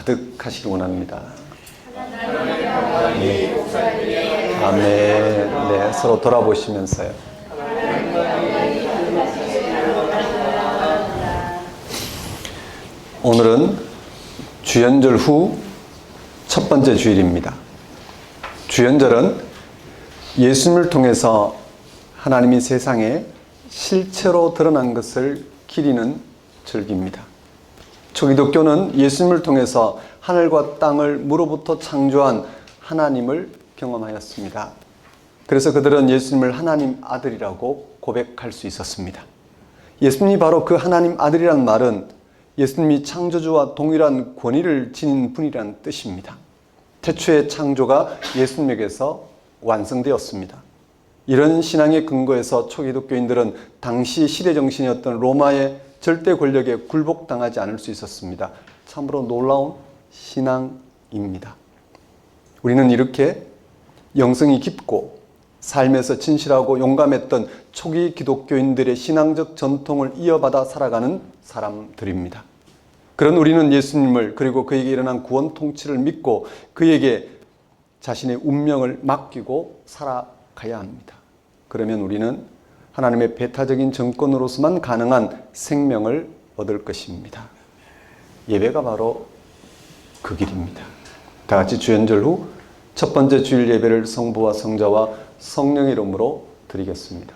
가득하시길 원합니다. 네. 아멘. 네, 서로 돌아보시면서요. 오늘은 주연절 후 첫 번째 주일입니다. 주연절은 예수님을 통해서 하나님이 세상에 실체로 드러난 것을 기리는 절기입니다. 초기독교는 예수님을 통해서 하늘과 땅을 무로부터 창조한 하나님을 경험하였습니다. 그래서 그들은 예수님을 하나님 아들이라고 고백할 수 있었습니다. 예수님이 바로 그 하나님 아들이란 말은 예수님이 창조주와 동일한 권위를 지닌 분이라는 뜻입니다. 태초의 창조가 예수님에게서 완성되었습니다. 이런 신앙의 근거에서 초기독교인들은 당시 시대정신이었던 로마의 절대 권력에 굴복당하지 않을 수 있었습니다. 참으로 놀라운 신앙입니다. 우리는 이렇게 영성이 깊고 삶에서 진실하고 용감했던 초기 기독교인들의 신앙적 전통을 이어받아 살아가는 사람들입니다. 그런 우리는 예수님을 그리고 그에게 일어난 구원 통치를 믿고 그에게 자신의 운명을 맡기고 살아가야 합니다. 그러면 우리는 하나님의 배타적인 정권으로서만 가능한 생명을 얻을 것입니다. 예배가 바로 그 길입니다. 다 같이 주연절 후 첫 번째 주일 예배를 성부와 성자와 성령의 이름으로 드리겠습니다.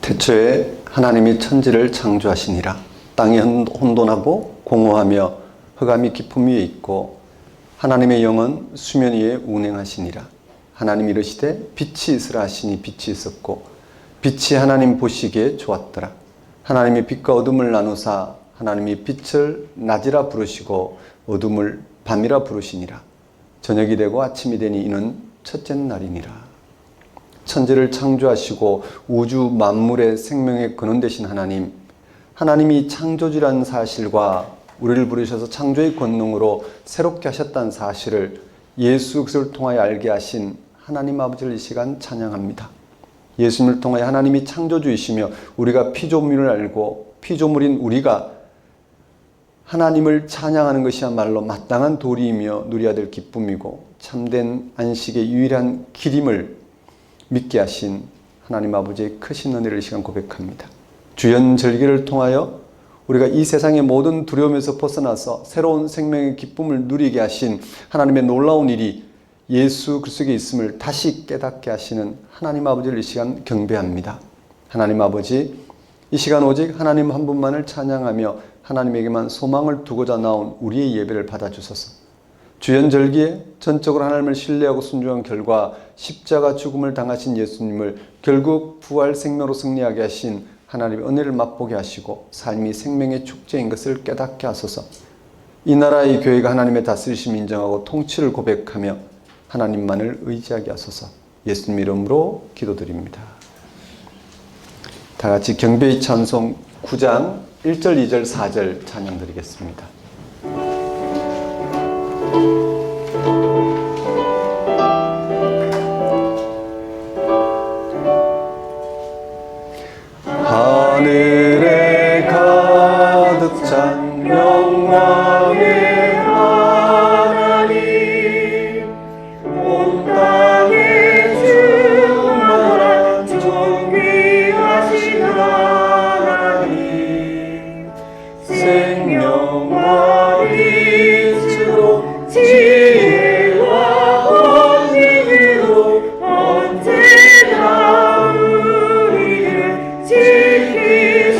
태초에 하나님이 천지를 창조하시니라. 땅이 혼돈하고 공허하며 흑암이 깊음 위에 있고 하나님의 영은 수면 위에 운행하시니라. 하나님이 이르시되 빛이 있으라 하시니 빛이 있었고 빛이 하나님 보시기에 좋았더라. 하나님이 빛과 어둠을 나누사 하나님이 빛을 낮이라 부르시고 어둠을 밤이라 부르시니라. 저녁이 되고 아침이 되니 이는 첫째 날이니라. 천지를 창조하시고 우주 만물의 생명의 근원 되신 하나님, 하나님이 창조주라는 사실과 우리를 부르셔서 창조의 권능으로 새롭게 하셨다는 사실을 예수 그리스도를 통하여 알게 하신 하나님 아버지를 이 시간 찬양합니다. 예수님을 통하여 하나님이 창조주이시며 우리가 피조물을 알고 피조물인 우리가 하나님을 찬양하는 것이야말로 마땅한 도리이며 누려야 될 기쁨이고 참된 안식의 유일한 길임을 믿게 하신 하나님 아버지의 크신 은혜를 이 시간 고백합니다. 주연절기를 통하여 우리가 이 세상의 모든 두려움에서 벗어나서 새로운 생명의 기쁨을 누리게 하신 하나님의 놀라운 일이 예수 그리스도에 있음을 다시 깨닫게 하시는 하나님 아버지를 이 시간 경배합니다. 하나님 아버지, 이 시간 오직 하나님 한 분만을 찬양하며 하나님에게만 소망을 두고자 나온 우리의 예배를 받아주소서. 주연절기에 전적으로 하나님을 신뢰하고 순종한 결과 십자가 죽음을 당하신 예수님을 결국 부활 생명으로 승리하게 하신 하나님의 은혜를 맛보게 하시고 삶이 생명의 축제인 것을 깨닫게 하소서. 이 나라의 교회가 하나님의 다스리심 인정하고 통치를 고백하며 하나님만을 의지하게 하소서. 예수님 이름으로 기도드립니다. 다 같이 경배의 찬송 9장 1절, 2절, 4절 찬양 드리겠습니다. 하늘에 가득 찬 영광의 하나님, 온 땅에 충만한 존귀하신 하나님, 생명과 빛으로 지혜와 권능으로 언제나 우리를 지키소서.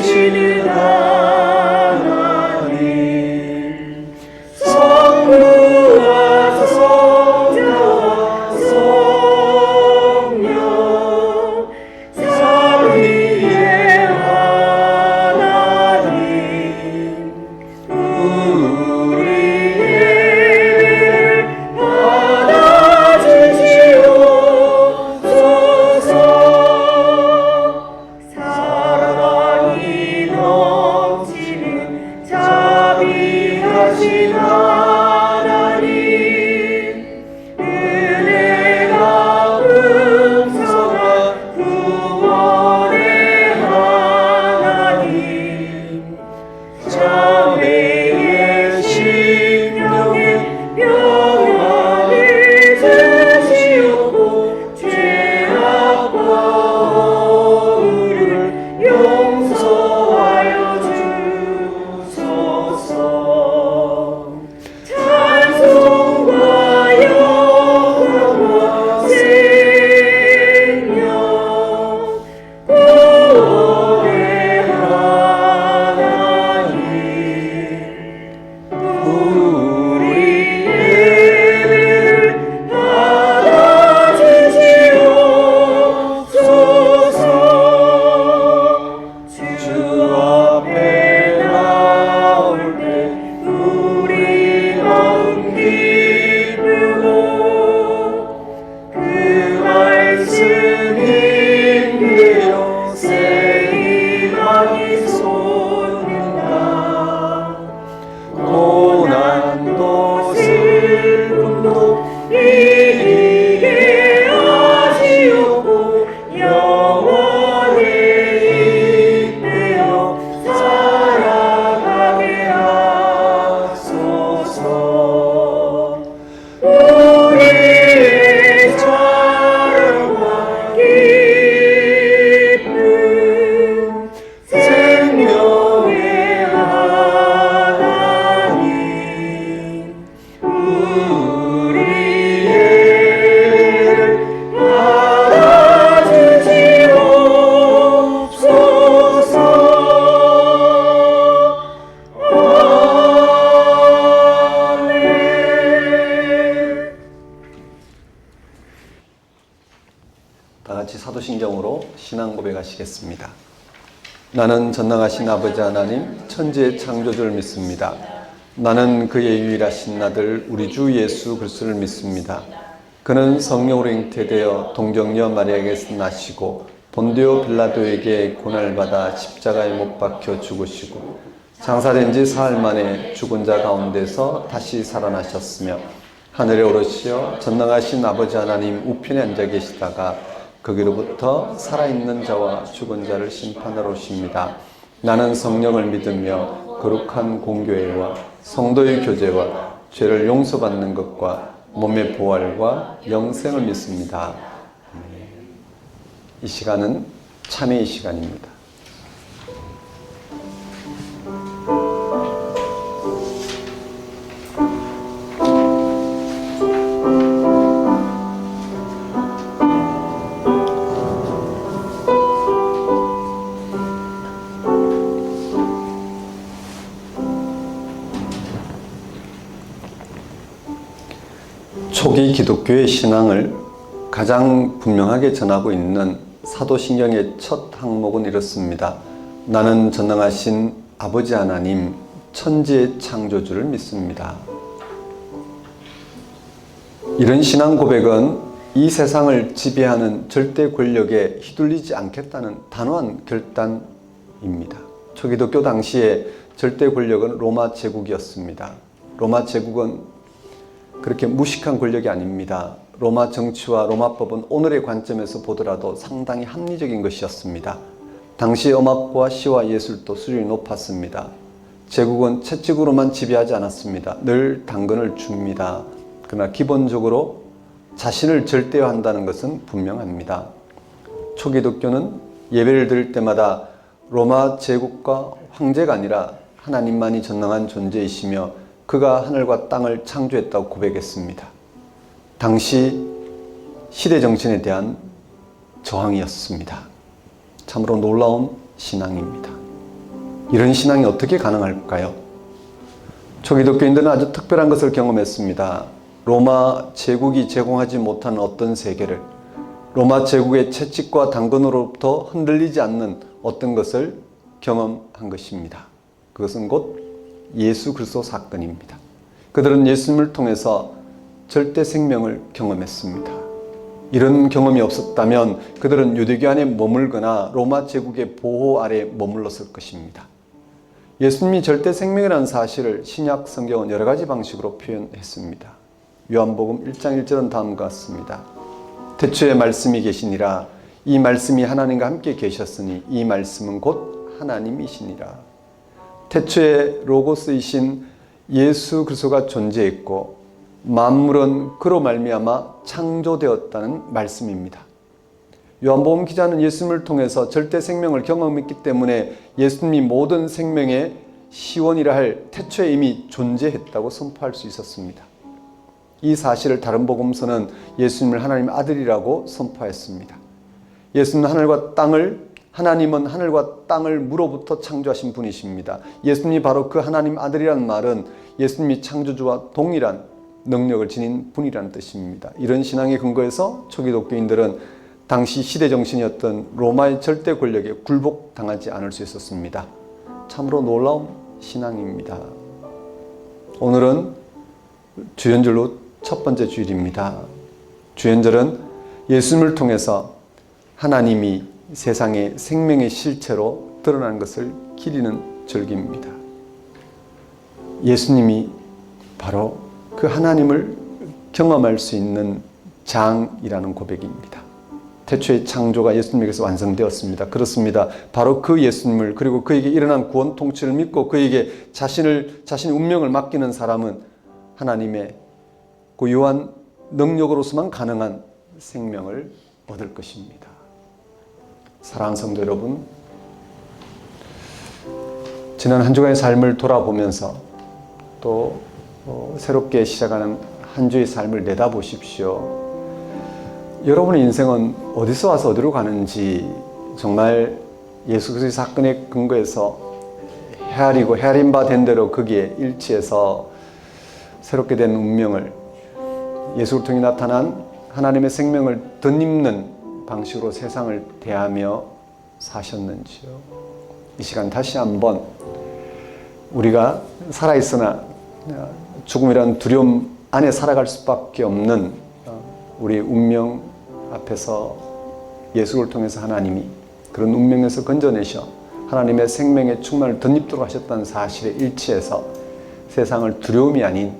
심정으로 신앙 고백하시겠습니다. 나는 전능하신 아버지 하나님 천지의 창조주를 믿습니다. 나는 그의 유일하신 아들 우리 주 예수 그리스도를 믿습니다. 그는 성령으로 잉태되어 동정녀 마리아에게서 나시고 본디오 빌라도에게 고난을 받아 십자가에 못 박혀 죽으시고 장사된 지 사흘 만에 죽은 자 가운데서 다시 살아나셨으며 하늘에 오르시어 전능하신 아버지 하나님 우편에 앉아 계시다가 거기로부터 살아있는 자와 죽은 자를 심판하러 오십니다. 나는 성령을 믿으며 거룩한 공교회와 성도의 교제와 죄를 용서받는 것과 몸의 부활과 영생을 믿습니다. 이 시간은 참회의 시간입니다. 초기 기독교의 신앙을 가장 분명하게 전하고 있는 사도신경의 첫 항목은 이렇습니다. 나는 전능하신 아버지 하나님 천지의 창조주를 믿습니다. 이런 신앙 고백은 이 세상을 지배하는 절대 권력에 휘둘리지 않겠다는 단호한 결단입니다. 초기독교 당시에 절대 권력은 로마 제국이었습니다. 로마 제국은 그렇게 무식한 권력이 아닙니다. 로마 정치와 로마법은 오늘의 관점에서 보더라도 상당히 합리적인 것이었습니다. 당시 음악과 시와 예술도 수준이 높았습니다. 제국은 채찍으로만 지배하지 않았습니다. 늘 당근을 줍니다. 그러나 기본적으로 자신을 절대화한다는 것은 분명합니다. 초기독교는 예배를 드릴 때마다 로마 제국과 황제가 아니라 하나님만이 전능한 존재이시며 그가 하늘과 땅을 창조했다고 고백했습니다. 당시 시대 정신에 대한 저항이었습니다. 참으로 놀라운 신앙입니다. 이런 신앙이 어떻게 가능할까요? 초기독교인들은 아주 특별한 것을 경험했습니다. 로마 제국이 제공하지 못하는 어떤 세계를, 로마 제국의 채찍과 당근으로부터 흔들리지 않는 어떤 것을 경험한 것입니다. 그것은 곧 예수 그리스도 사건입니다. 그들은 예수님을 통해서 절대 생명을 경험했습니다. 이런 경험이 없었다면 그들은 유대교 안에 머물거나 로마 제국의 보호 아래 머물렀을 것입니다. 예수님이 절대 생명이라는 사실을 신약 성경은 여러 가지 방식으로 표현했습니다. 요한복음 1장 1절은 다음과 같습니다. 태초에 말씀이 계시니라. 이 말씀이 하나님과 함께 계셨으니 이 말씀은 곧 하나님이시니라. 태초에 로고스이신 예수 그리스도가 존재했고 만물은 그로 말미암아 창조되었다는 말씀입니다. 요한복음 기자는 예수님을 통해서 절대 생명을 경험했기 때문에 예수님이 모든 생명의 시원이라 할 태초에 이미 존재했다고 선포할 수 있었습니다. 이 사실을 다른 복음서는 예수님을 하나님의 아들이라고 선포했습니다. 예수님은 하나님은 하늘과 땅을 무로부터 창조하신 분이십니다. 예수님이 바로 그 하나님 아들이라는 말은 예수님이 창조주와 동일한 능력을 지닌 분이라는 뜻입니다. 이런 신앙에 근거해서 초기독교인들은 당시 시대 정신이었던 로마의 절대 권력에 굴복당하지 않을 수 있었습니다. 참으로 놀라운 신앙입니다. 오늘은 주연절로 첫 번째 주일입니다. 주연절은 예수님을 통해서 하나님이 세상의 생명의 실체로 드러나는 것을 기리는 절기입니다. 예수님이 바로 그 하나님을 경험할 수 있는 장이라는 고백입니다. 태초의 창조가 예수님에게서 완성되었습니다. 그렇습니다. 바로 그 예수님을 그리고 그에게 일어난 구원 통치를 믿고 그에게 자신의 운명을 맡기는 사람은 하나님의 고유한 능력으로서만 가능한 생명을 얻을 것입니다. 사랑하는 성도 여러분, 지난 한 주간의 삶을 돌아보면서 또 새롭게 시작하는 한 주의 삶을 내다보십시오. 여러분의 인생은 어디서 와서 어디로 가는지 정말 예수 그리스도의 사건에 근거해서 헤아린 바 된 대로 거기에 일치해서 새롭게 된 운명을 예수를 통해 나타난 하나님의 생명을 덧입는 방식으로 세상을 대하며 사셨는지요? 이 시간 다시 한번 우리가 살아있으나 죽음이라는 두려움 안에 살아갈 수밖에 없는 우리 운명 앞에서 예수를 통해서 하나님이 그런 운명에서 건져내셔 하나님의 생명의 충만을 덧입도록 하셨다는 사실에 일치해서 세상을 두려움이 아닌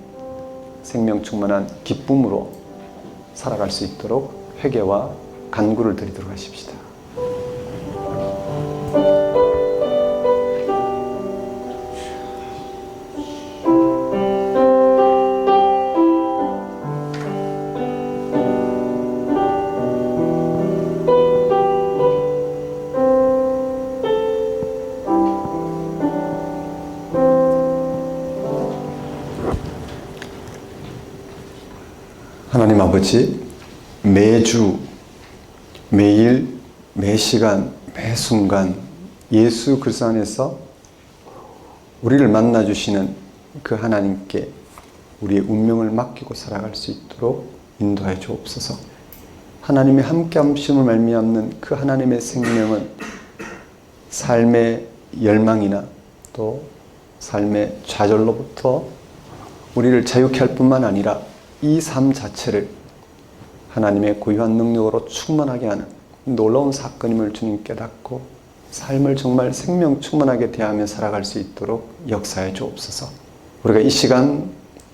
생명 충만한 기쁨으로 살아갈 수 있도록 회개와 간구를 드리도록 하십시다. 하나님 아버지, 매주, 매일, 매시간, 매순간 예수 그리스도 안에서 우리를 만나주시는 그 하나님께 우리의 운명을 맡기고 살아갈 수 있도록 인도하여 주옵소서. 하나님의 함께 하심을 말미암는 그 하나님의 생명은 삶의 열망이나 또 삶의 좌절로부터 우리를 자유케 할 뿐만 아니라 이 삶 자체를 하나님의 고유한 능력으로 충만하게 하는 놀라운 사건임을 주님 깨닫고 삶을 정말 생명 충만하게 대하며 살아갈 수 있도록 역사해 주옵소서. 우리가 이 시간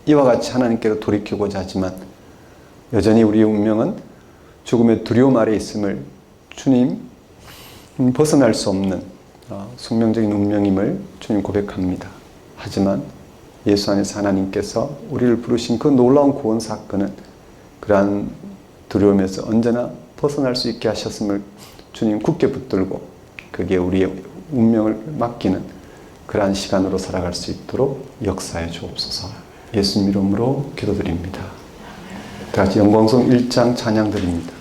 이와 같이 하나님께로 돌이키고자 하지만 여전히 우리의 운명은 죽음의 두려움 아래 있음을 주님 벗어날 수 없는 숙명적인 운명임을 주님 고백합니다. 하지만 예수 안에서 하나님께서 우리를 부르신 그 놀라운 구원 사건은 그러한 두려움에서 언제나 벗어날 수 있게 하셨음을 주님 굳게 붙들고 그게 우리의 운명을 맡기는 그러한 시간으로 살아갈 수 있도록 역사해 주옵소서. 예수님 이름으로 기도드립니다. 다시 영광송 1장 찬양 드립니다.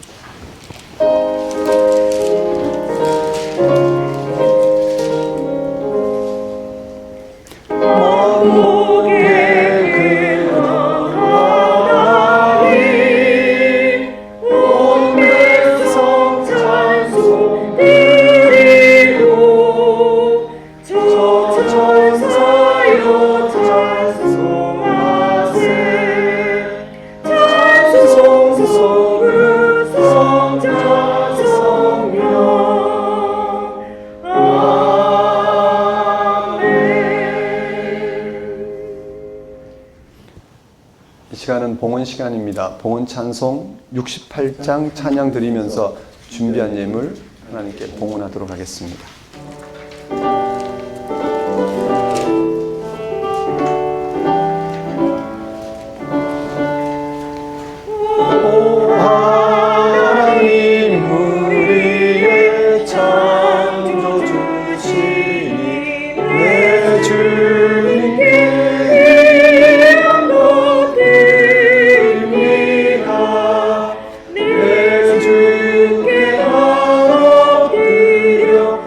시간은 봉헌 시간입니다. 봉헌 찬송 68장 찬양 드리면서 준비한 예물 하나님께 봉헌하도록 하겠습니다. 오 하나님 우리의 창조주시니 내 주님께 내 주께 하나 드려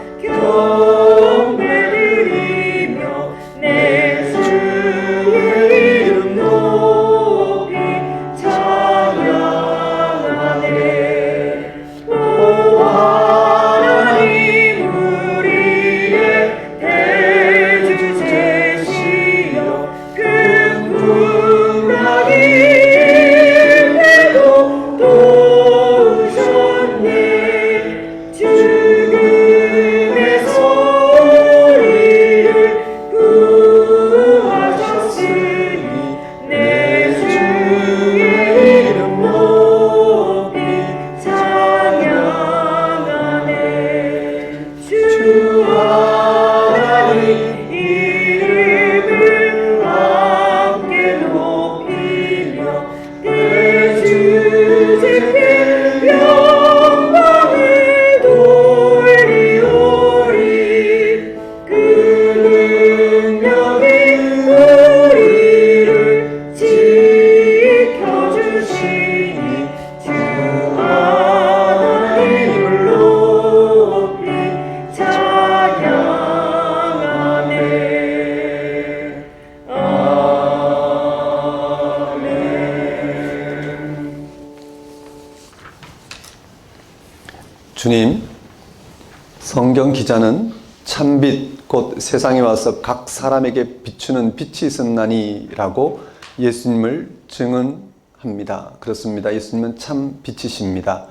성경 기자는 참빛 곧 세상에 와서 각 사람에게 비추는 빛이 있었나니라고 예수님을 증언합니다. 그렇습니다. 예수님은 참 빛이십니다.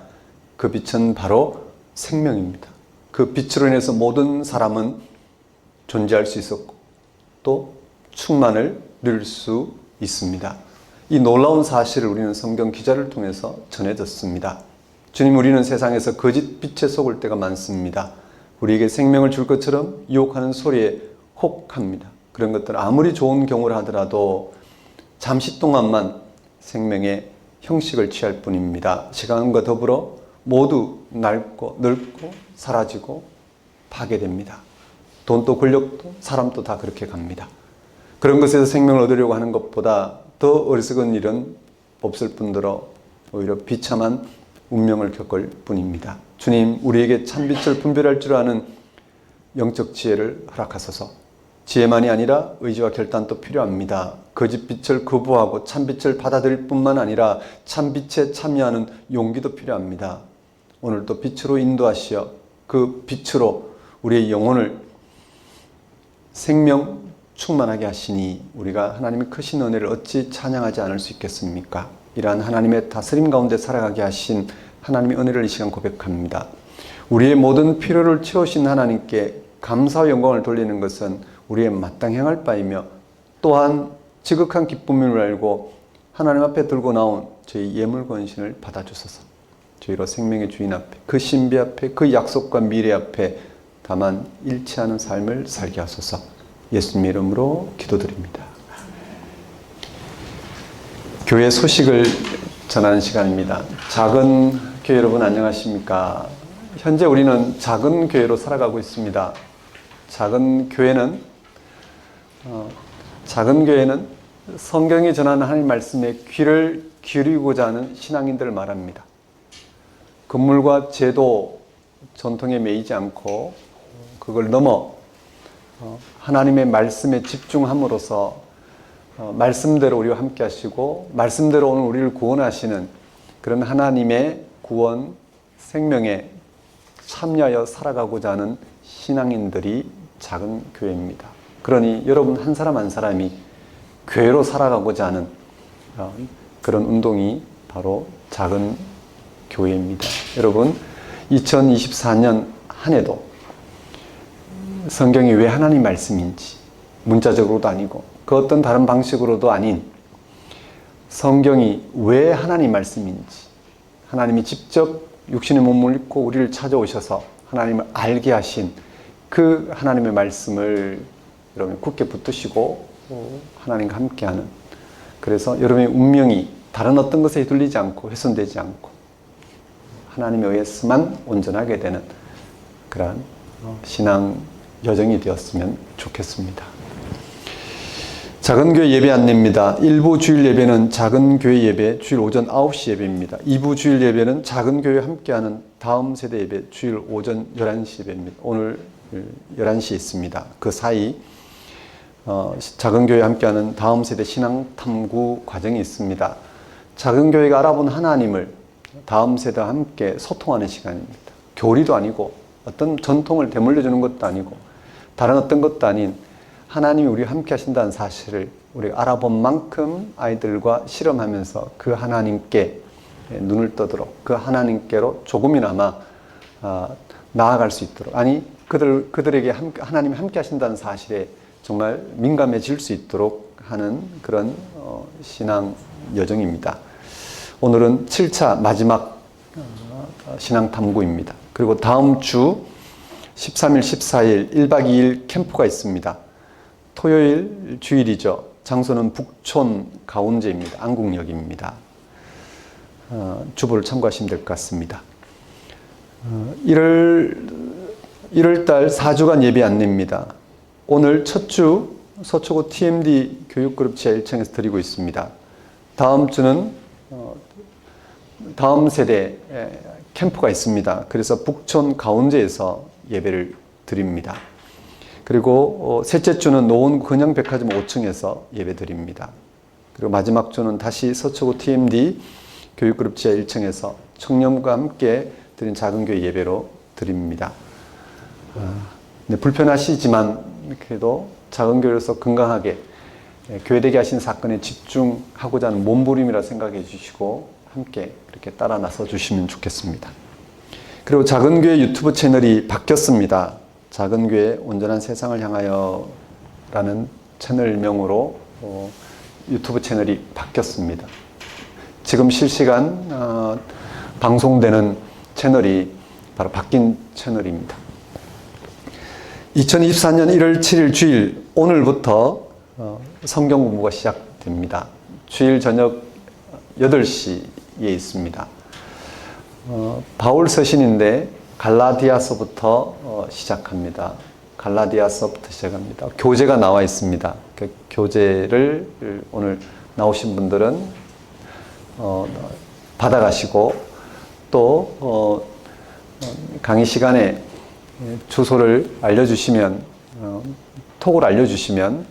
그 빛은 바로 생명입니다. 그 빛으로 인해서 모든 사람은 존재할 수 있었고 또 충만을 누릴 수 있습니다. 이 놀라운 사실을 우리는 성경 기자를 통해서 전해졌습니다. 주님, 우리는 세상에서 거짓 빛에 속을 때가 많습니다. 우리에게 생명을 줄 것처럼 유혹하는 소리에 혹합니다. 그런 것들 아무리 좋은 경우를 하더라도 잠시 동안만 생명의 형식을 취할 뿐입니다. 시간과 더불어 모두 낡고 늙고 사라지고 파괴됩니다. 돈도 권력도 사람도 다 그렇게 갑니다. 그런 것에서 생명을 얻으려고 하는 것보다 더 어리석은 일은 없을 뿐더러 오히려 비참한 운명을 겪을 뿐입니다. 주님, 우리에게 참빛을 분별할 줄 아는 영적 지혜를 허락하소서. 지혜만이 아니라 의지와 결단도 필요합니다. 거짓 빛을 거부하고 참빛을 받아들일 뿐만 아니라 참빛에 참여하는 용기도 필요합니다. 오늘도 빛으로 인도하시어 그 빛으로 우리의 영혼을 생명 충만하게 하시니 우리가 하나님의 크신 은혜를 어찌 찬양하지 않을 수 있겠습니까? 이러한 하나님의 다스림 가운데 살아가게 하신 하나님의 은혜를 이 시간 고백합니다. 우리의 모든 필요를 채우신 하나님께 감사와 영광을 돌리는 것은 우리의 마땅히 행할 바이며 또한 지극한 기쁨임을 알고 하나님 앞에 들고 나온 저희 예물 권신을 받아주소서. 저희로 생명의 주인 앞에, 그 신비 앞에, 그 약속과 미래 앞에 다만 일치하는 삶을 살게 하소서. 예수님 이름으로 기도드립니다. 교회 소식을 전하는 시간입니다. 작은 교회 여러분 안녕하십니까? 현재 우리는 작은 교회로 살아가고 있습니다. 작은 교회는 성경이 전하는 하나님 말씀에 귀를 기울이고자 하는 신앙인들을 말합니다. 건물과 제도, 전통에 매이지 않고 그걸 넘어 하나님의 말씀에 집중함으로써 말씀대로 우리와 함께 하시고 말씀대로 오늘 우리를 구원하시는 그런 하나님의 구원, 생명에 참여하여 살아가고자 하는 신앙인들이 작은 교회입니다. 그러니 여러분 한 사람 한 사람이 교회로 살아가고자 하는 그런 운동이 바로 작은 교회입니다. 여러분 2024년 한 해도 성경이 왜 하나님 말씀인지 문자적으로도 아니고 그 어떤 다른 방식으로도 아닌 성경이 왜 하나님 말씀인지 하나님이 직접 육신의 몸을 입고 우리를 찾아오셔서 하나님을 알게 하신 그 하나님의 말씀을 여러분 굳게 붙드시고 하나님과 함께하는, 그래서 여러분의 운명이 다른 어떤 것에 휘둘리지 않고 훼손되지 않고 하나님에 의해서만 온전하게 되는 그러한 신앙 여정이 되었으면 좋겠습니다. 작은 교회 예배 안내입니다. 1부 주일 예배는 작은 교회 예배 주일 오전 9시 예배입니다. 2부 주일 예배는 작은 교회 함께하는 다음 세대 예배 주일 오전 11시 예배입니다. 오늘 11시에 있습니다. 그 사이 작은 교회 함께하는 다음 세대 신앙 탐구 과정이 있습니다. 작은 교회가 알아본 하나님을 다음 세대와 함께 소통하는 시간입니다. 교리도 아니고 어떤 전통을 되물려주는 것도 아니고 다른 어떤 것도 아닌 하나님이 우리와 함께 하신다는 사실을 우리가 알아본 만큼 아이들과 실험하면서 그 하나님께 눈을 떠도록 그 하나님께로 조금이나마 나아갈 수 있도록, 아니 그들에게 하나님이 함께 하신다는 사실에 정말 민감해질 수 있도록 하는 그런 신앙 여정입니다. 오늘은 7차 마지막 신앙 탐구입니다. 그리고 다음 주 13일, 14일 1박 2일 캠프가 있습니다. 토요일 주일이죠. 장소는 북촌 가운제입니다. 안국역입니다. 주보를 참고하시면 될 것 같습니다. 1월달 4주간 예배 안내입니다. 오늘 첫 주 서초구 TMD 교육그룹 지하 1층에서 드리고 있습니다. 다음 주는 다음 세대 캠프가 있습니다. 그래서 북촌 가운제에서 예배를 드립니다. 그리고 셋째 주는 노원구 건양백화점 5층에서 예배 드립니다. 그리고 마지막 주는 다시 서초구 TMD 교육그룹 지하 1층에서 청년과 함께 드린 작은 교회 예배로 드립니다. 네, 불편하시지만 그래도 작은 교회로서 건강하게 교회되게 하신 사건에 집중하고자 하는 몸부림이라 생각해 주시고 함께 그렇게 따라 나서 주시면 좋겠습니다. 그리고 작은 교회 유튜브 채널이 바뀌었습니다. 작은 교회 온전한 세상을 향하여 라는 채널명으로 유튜브 채널이 바뀌었습니다. 지금 실시간 방송되는 채널이 바로 바뀐 채널입니다. 2024년 1월 7일 주일 오늘부터 성경 공부가 시작됩니다. 주일 저녁 8시에 있습니다. 바울 서신인데 갈라디아서부터 시작합니다. 갈라디아서부터 시작합니다. 교재가 나와 있습니다. 그 교재를 오늘 나오신 분들은 받아가시고 또 강의 시간에 주소를 알려주시면 톡을 알려주시면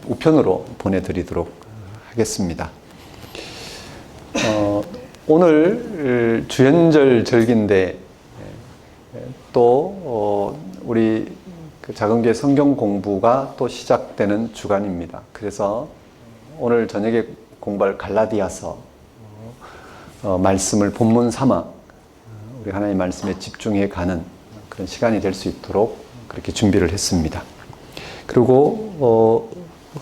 우편으로 보내드리도록 하겠습니다. 오늘 주연절 절기인데 또 우리 작은 교회 성경 공부가 또 시작되는 주간입니다. 그래서 오늘 저녁에 공부할 갈라디아서 말씀을 본문 삼아 우리 하나님의 말씀에 집중해 가는 그런 시간이 될 수 있도록 그렇게 준비를 했습니다. 그리고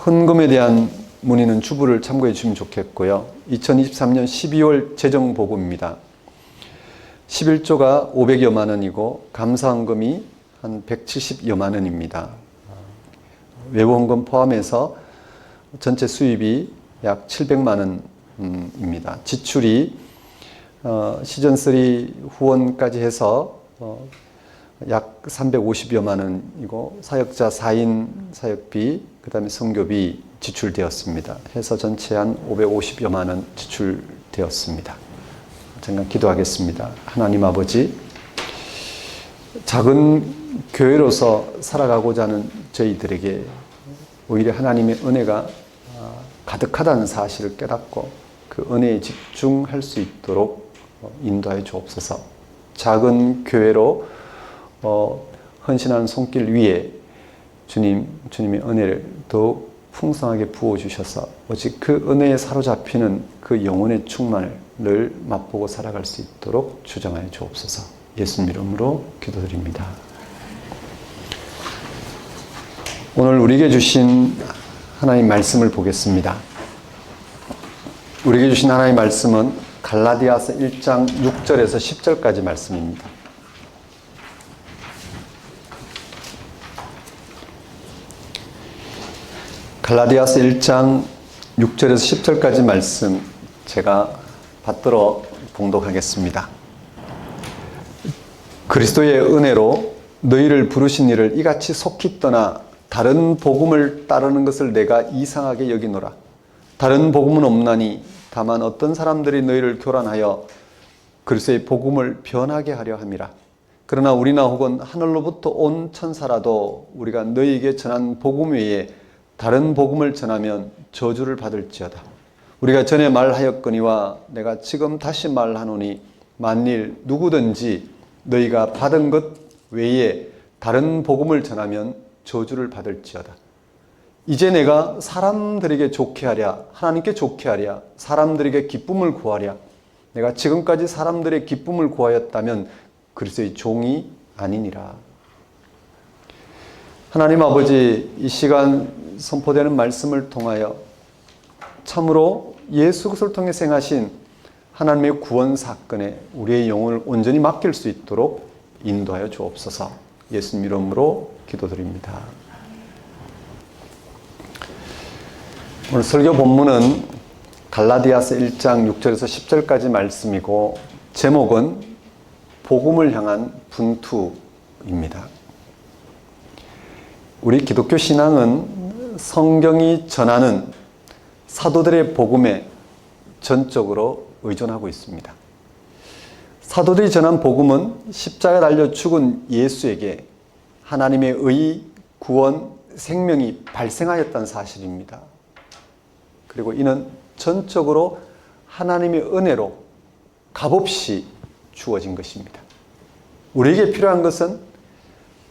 헌금에 대한 문의는 주부를 참고해 주시면 좋겠고요. 2023년 12월 재정보고입니다. 11조가 500여만 원이고 감사헌금이 한 170여만 원입니다. 외부 헌금 포함해서 전체 수입이 약 700만 원입니다. 지출이 시즌3 후원까지 해서 약 350여만 원이고 사역자 4인 사역비, 그 다음에 선교비 지출되었습니다. 해서 전체 한 550여만 원 지출되었습니다. 잠깐 기도하겠습니다. 하나님 아버지, 작은 교회로서 살아가고자 하는 저희들에게 오히려 하나님의 은혜가 가득하다는 사실을 깨닫고 그 은혜에 집중할 수 있도록 인도하여 주옵소서. 작은 교회로 헌신하는 손길 위에 주님의 은혜를 더욱 풍성하게 부어주셔서 오직 그 은혜에 사로잡히는 그 영혼의 충만을 맛보고 살아갈 수 있도록 주장하여 주옵소서. 예수님 이름으로 기도드립니다. 오늘 우리에게 주신 하나님 말씀을 보겠습니다. 우리에게 주신 하나님 말씀은 갈라디아서 1장 6절에서 10절까지 말씀입니다. 갈라디아서 1장 6절에서 10절까지 말씀 제가 받들어 봉독하겠습니다. 그리스도의 은혜로 너희를 부르신 이를 이같이 속히 떠나 다른 복음을 따르는 것을 내가 이상하게 여기노라. 다른 복음은 없나니 다만 어떤 사람들이 너희를 교란하여 그리스도의 복음을 변하게 하려 함이라. 그러나 우리나 혹은 하늘로부터 온 천사라도 우리가 너희에게 전한 복음 외에 다른 복음을 전하면 저주를 받을지어다. 우리가 전에 말하였거니와 내가 지금 다시 말하노니 만일 누구든지 너희가 받은 것 외에 다른 복음을 전하면 저주를 받을지어다. 이제 내가 사람들에게 좋게 하랴, 하나님께 좋게 하랴, 사람들에게 기쁨을 구하랴. 내가 지금까지 사람들의 기쁨을 구하였다면 그리스도의 종이 아니니라. 하나님 아버지, 이 시간 선포되는 말씀을 통하여 참으로 예수 그리스도를 통해 행하신 하나님의 구원 사건에 우리의 영혼을 온전히 맡길 수 있도록 인도하여 주옵소서. 예수님 이름으로 기도드립니다. 오늘 설교 본문은 갈라디아서 1장 6절에서 10절까지 말씀이고 제목은 복음을 향한 분투입니다. 우리 기독교 신앙은 성경이 전하는 사도들의 복음에 전적으로 의존하고 있습니다. 사도들이 전한 복음은 십자가에 달려 죽은 예수에게 하나님의 의, 구원, 생명이 발생하였다는 사실입니다. 그리고 이는 전적으로 하나님의 은혜로 값없이 주어진 것입니다. 우리에게 필요한 것은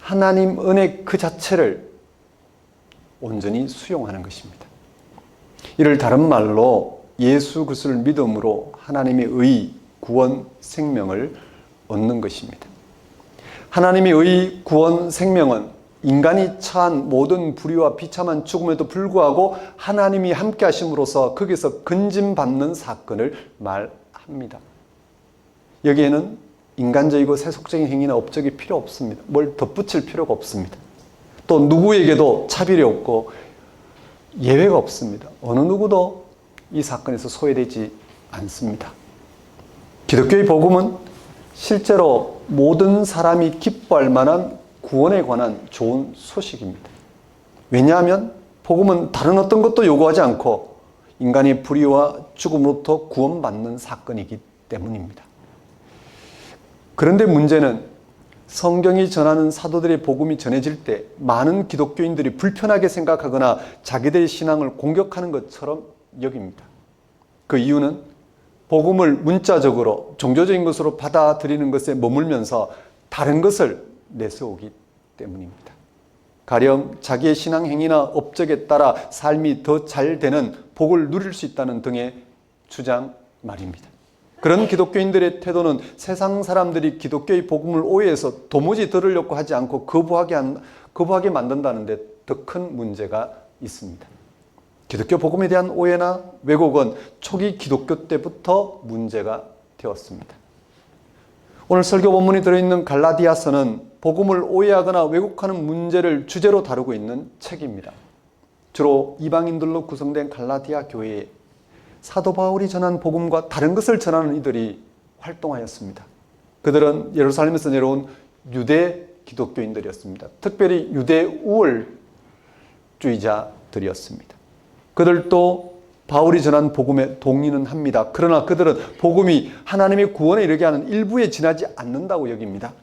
하나님 은혜 그 자체를 온전히 수용하는 것입니다. 이를 다른 말로 예수 그리스도를 믿음으로 하나님의 의, 구원, 생명을 얻는 것입니다. 하나님의 의, 구원, 생명은 인간이 처한 모든 불의와 비참한 죽음에도 불구하고 하나님이 함께 하심으로써 거기서 건짐받는 사건을 말합니다. 여기에는 인간적이고 세속적인 행위나 업적이 필요 없습니다. 뭘 덧붙일 필요가 없습니다. 또 누구에게도 차별이 없고 예외가 없습니다. 어느 누구도 이 사건에서 소외되지 않습니다. 기독교의 복음은 실제로 모든 사람이 기뻐할 만한 구원에 관한 좋은 소식입니다. 왜냐하면 복음은 다른 어떤 것도 요구하지 않고 인간의 불의와 죽음으로부터 구원받는 사건이기 때문입니다. 그런데 문제는 성경이 전하는 사도들의 복음이 전해질 때 많은 기독교인들이 불편하게 생각하거나 자기들의 신앙을 공격하는 것처럼 여깁니다. 그 이유는 복음을 문자적으로 종교적인 것으로 받아들이는 것에 머물면서 다른 것을 내세우기 때문입니다. 가령 자기의 신앙 행위나 업적에 따라 삶이 더 잘 되는 복을 누릴 수 있다는 등의 주장 말입니다. 그런 기독교인들의 태도는 세상 사람들이 기독교의 복음을 오해해서 도무지 들으려고 하지 않고 거부하게 만든다는 데 더 큰 문제가 있습니다. 기독교 복음에 대한 오해나 왜곡은 초기 기독교 때부터 문제가 되었습니다. 오늘 설교 본문이 들어있는 갈라디아서는 복음을 오해하거나 왜곡하는 문제를 주제로 다루고 있는 책입니다. 주로 이방인들로 구성된 갈라디아 교회에 사도 바울이 전한 복음과 다른 것을 전하는 이들이 활동하였습니다. 그들은 예루살렘에서 내려온 유대 기독교인들이었습니다. 특별히 유대 우월주의자들이었습니다. 그들도 바울이 전한 복음에 동의는 합니다. 그러나 그들은 복음이 하나님의 구원에 이르게 하는 일부에 지나지 않는다고 여깁니다.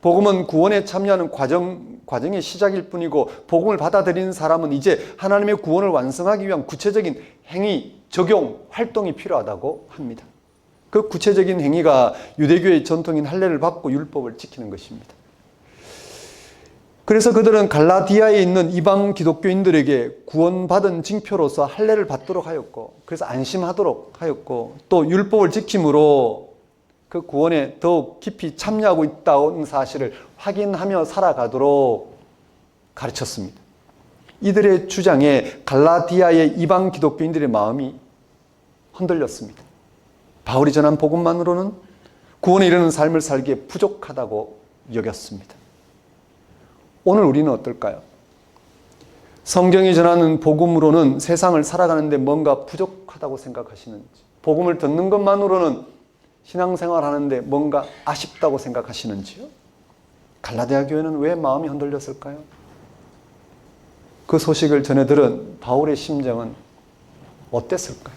복음은 구원에 참여하는 과정의 시작일 뿐이고 복음을 받아들이는 사람은 이제 하나님의 구원을 완성하기 위한 구체적인 행위, 적용, 활동이 필요하다고 합니다. 그 구체적인 행위가 유대교의 전통인 할례를 받고 율법을 지키는 것입니다. 그래서 그들은 갈라디아에 있는 이방 기독교인들에게 구원받은 징표로서 할례를 받도록 하였고, 그래서 안심하도록 하였고, 또 율법을 지킴으로 그 구원에 더욱 깊이 참여하고 있다는 사실을 확인하며 살아가도록 가르쳤습니다. 이들의 주장에 갈라디아의 이방 기독교인들의 마음이 흔들렸습니다. 바울이 전한 복음만으로는 구원에 이르는 삶을 살기에 부족하다고 여겼습니다. 오늘 우리는 어떨까요? 성경이 전하는 복음으로는 세상을 살아가는데 뭔가 부족하다고 생각하시는지, 복음을 듣는 것만으로는 신앙생활 하는데 뭔가 아쉽다고 생각하시는지요? 갈라디아 교회는 왜 마음이 흔들렸을까요? 그 소식을 전해 들은 바울의 심정은 어땠을까요?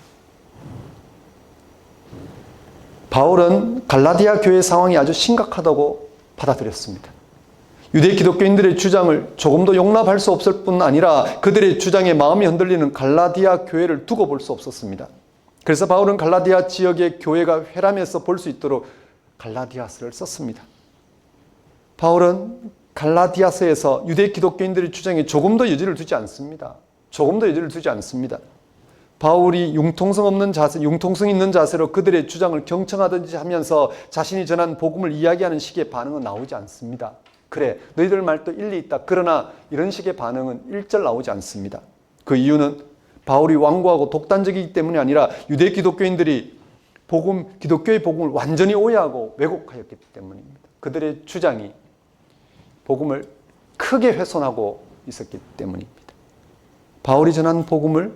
바울은 갈라디아 교회의 상황이 아주 심각하다고 받아들였습니다. 유대 기독교인들의 주장을 조금도 용납할 수 없을 뿐 아니라 그들의 주장에 마음이 흔들리는 갈라디아 교회를 두고 볼 수 없었습니다. 그래서 바울은 갈라디아 지역의 교회가 회람해서 볼 수 있도록 갈라디아서를 썼습니다. 바울은 갈라디아서에서 유대 기독교인들의 주장에 조금도 여지를 두지 않습니다. 조금도 여지를 두지 않습니다. 바울이 융통성 있는 자세로 그들의 주장을 경청하든지 하면서 자신이 전한 복음을 이야기하는 식의 반응은 나오지 않습니다. 그래, 너희들 말도 일리 있다. 그러나 이런 식의 반응은 일절 나오지 않습니다. 그 이유는 바울이 완고하고 독단적이기 때문이 아니라 유대 기독교인들이 기독교의 복음을 완전히 오해하고 왜곡하였기 때문입니다. 그들의 주장이 복음을 크게 훼손하고 있었기 때문입니다. 바울이 전한 복음을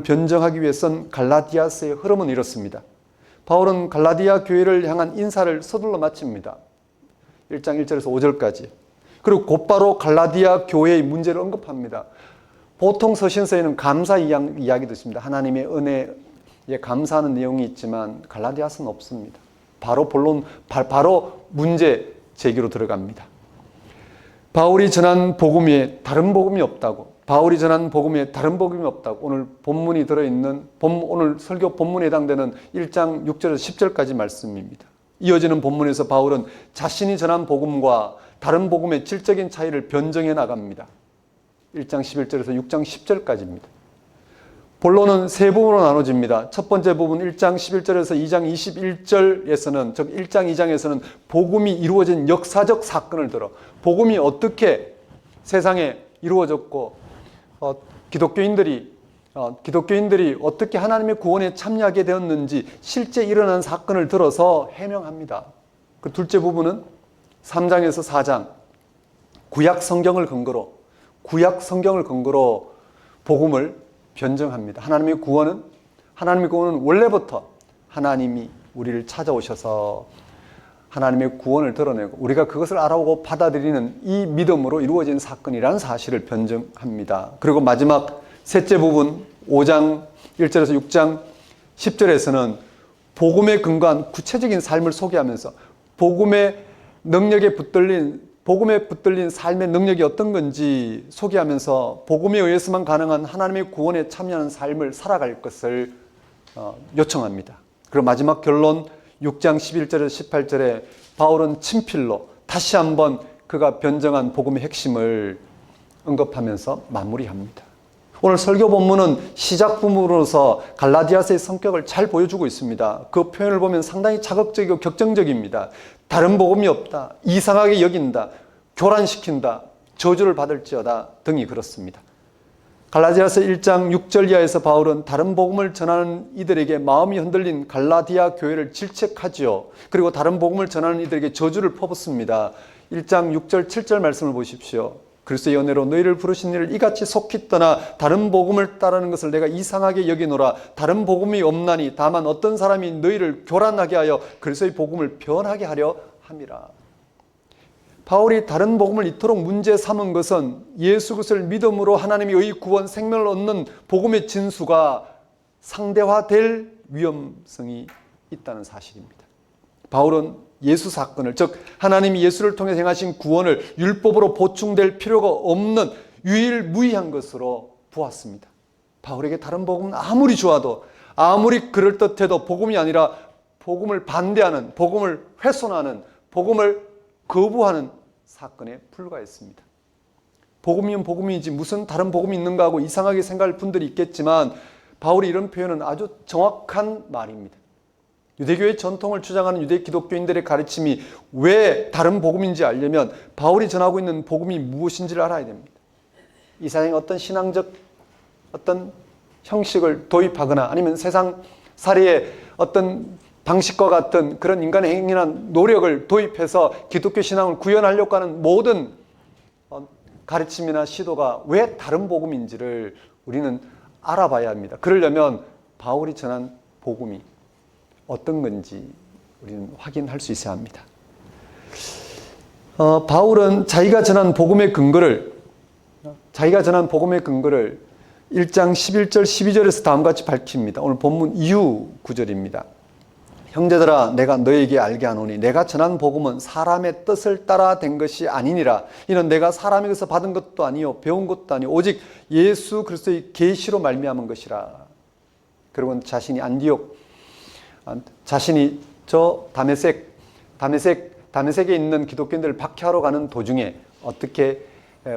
변정하기 위해선 갈라디아서의 흐름은 이렇습니다. 바울은 갈라디아 교회를 향한 인사를 서둘러 마칩니다. 1장 1절에서 5절까지. 그리고 곧바로 갈라디아 교회의 문제를 언급합니다. 보통 서신서에는 감사 이야기도 있습니다. 하나님의 은혜에 감사하는 내용이 있지만 갈라디아서는 없습니다. 바로 문제 제기로 들어갑니다. 바울이 전한 복음에 다른 복음이 없다고. 오늘 본문이 들어있는 오늘 설교 본문에 해당되는 1장 6절에서 10절까지 말씀입니다. 이어지는 본문에서 바울은 자신이 전한 복음과 다른 복음의 질적인 차이를 변증해 나갑니다. 1장 11절에서 6장 10절까지입니다. 본론은 세 부분으로 나눠집니다. 첫 번째 부분 1장 11절에서 2장 21절에서는, 즉 1장 2장에서는 복음이 이루어진 역사적 사건을 들어 복음이 어떻게 세상에 이루어졌고 기독교인들이 어떻게 하나님의 구원에 참여하게 되었는지 실제 일어난 사건을 들어서 해명합니다. 그 둘째 부분은 3장에서 4장 구약 성경을 근거로 복음을 변증합니다. 하나님의 구원은 원래부터 하나님이 우리를 찾아오셔서 하나님의 구원을 드러내고 우리가 그것을 알아오고 받아들이는 이 믿음으로 이루어진 사건이라는 사실을 변증합니다. 그리고 마지막 셋째 부분 5장 1절에서 6장 10절에서는 복음에 근거한 구체적인 삶을 소개하면서 복음에 붙들린 삶의 능력이 어떤 건지 소개하면서 복음에 의해서만 가능한 하나님의 구원에 참여하는 삶을 살아갈 것을 요청합니다. 그리고 마지막 결론 6장 11절에서 18절에 바울은 친필로 다시 한번 그가 변증한 복음의 핵심을 언급하면서 마무리합니다. 오늘 설교 본문은 시작 부분으로서 갈라디아서의 성격을 잘 보여주고 있습니다. 그 표현을 보면 상당히 자극적이고 격정적입니다. 다른 복음이 없다, 이상하게 여긴다, 교란시킨다, 저주를 받을지어다 등이 그렇습니다. 갈라디아서 1장 6절 이하에서 바울은 다른 복음을 전하는 이들에게 마음이 흔들린 갈라디아 교회를 질책하지요. 그리고 다른 복음을 전하는 이들에게 저주를 퍼붓습니다. 1장 6절 7절 말씀을 보십시오. 그리스도의 연애로 너희를 부르신 이를 이같이 속히 떠나 다른 복음을 따르는 것을 내가 이상하게 여기노라. 다른 복음이 없나니 다만 어떤 사람이 너희를 교란하게 하여 그리스도의 복음을 변하게 하려 함이라. 바울이 다른 복음을 이토록 문제 삼은 것은 예수 그리스도를 믿음으로 하나님의 의 구원 생명을 얻는 복음의 진수가 상대화될 위험성이 있다는 사실입니다. 바울은 예수 사건을, 즉 하나님이 예수를 통해 행하신 구원을 율법으로 보충될 필요가 없는 유일무이한 것으로 보았습니다. 바울에게 다른 복음은 아무리 좋아도, 아무리 그럴듯해도 복음이 아니라 복음을 반대하는, 복음을 훼손하는, 복음을 거부하는 사건에 불과했습니다. 복음이면 복음이지 무슨 다른 복음이 있는가 하고 이상하게 생각할 분들이 있겠지만 바울이 이런 표현은 아주 정확한 말입니다. 유대교의 전통을 주장하는 유대 기독교인들의 가르침이 왜 다른 복음인지 알려면 바울이 전하고 있는 복음이 무엇인지를 알아야 됩니다. 이 세상에 어떤 신앙적 어떤 형식을 도입하거나 아니면 세상 사례의 어떤 방식과 같은 그런 인간의 행위나 노력을 도입해서 기독교 신앙을 구현하려고 하는 모든 가르침이나 시도가 왜 다른 복음인지를 우리는 알아봐야 합니다. 그러려면 바울이 전한 복음이 어떤 건지 우리는 확인할 수 있어야 합니다. 바울은 자기가 전한 복음의 근거를 1장 11절 12절에서 다음과 같이 밝힙니다. 오늘 본문 이후 구절입니다. 형제들아 내가 너에게 알게 하노니 내가 전한 복음은 사람의 뜻을 따라 된 것이 아니니라. 이는 내가 사람에게서 받은 것도 아니요 배운 것도 아니요 오직 예수 그리스도의 계시로 말미암은 것이라. 그리고 자신이 저 다메섹에 있는 기독교인들을 박해하러 가는 도중에 어떻게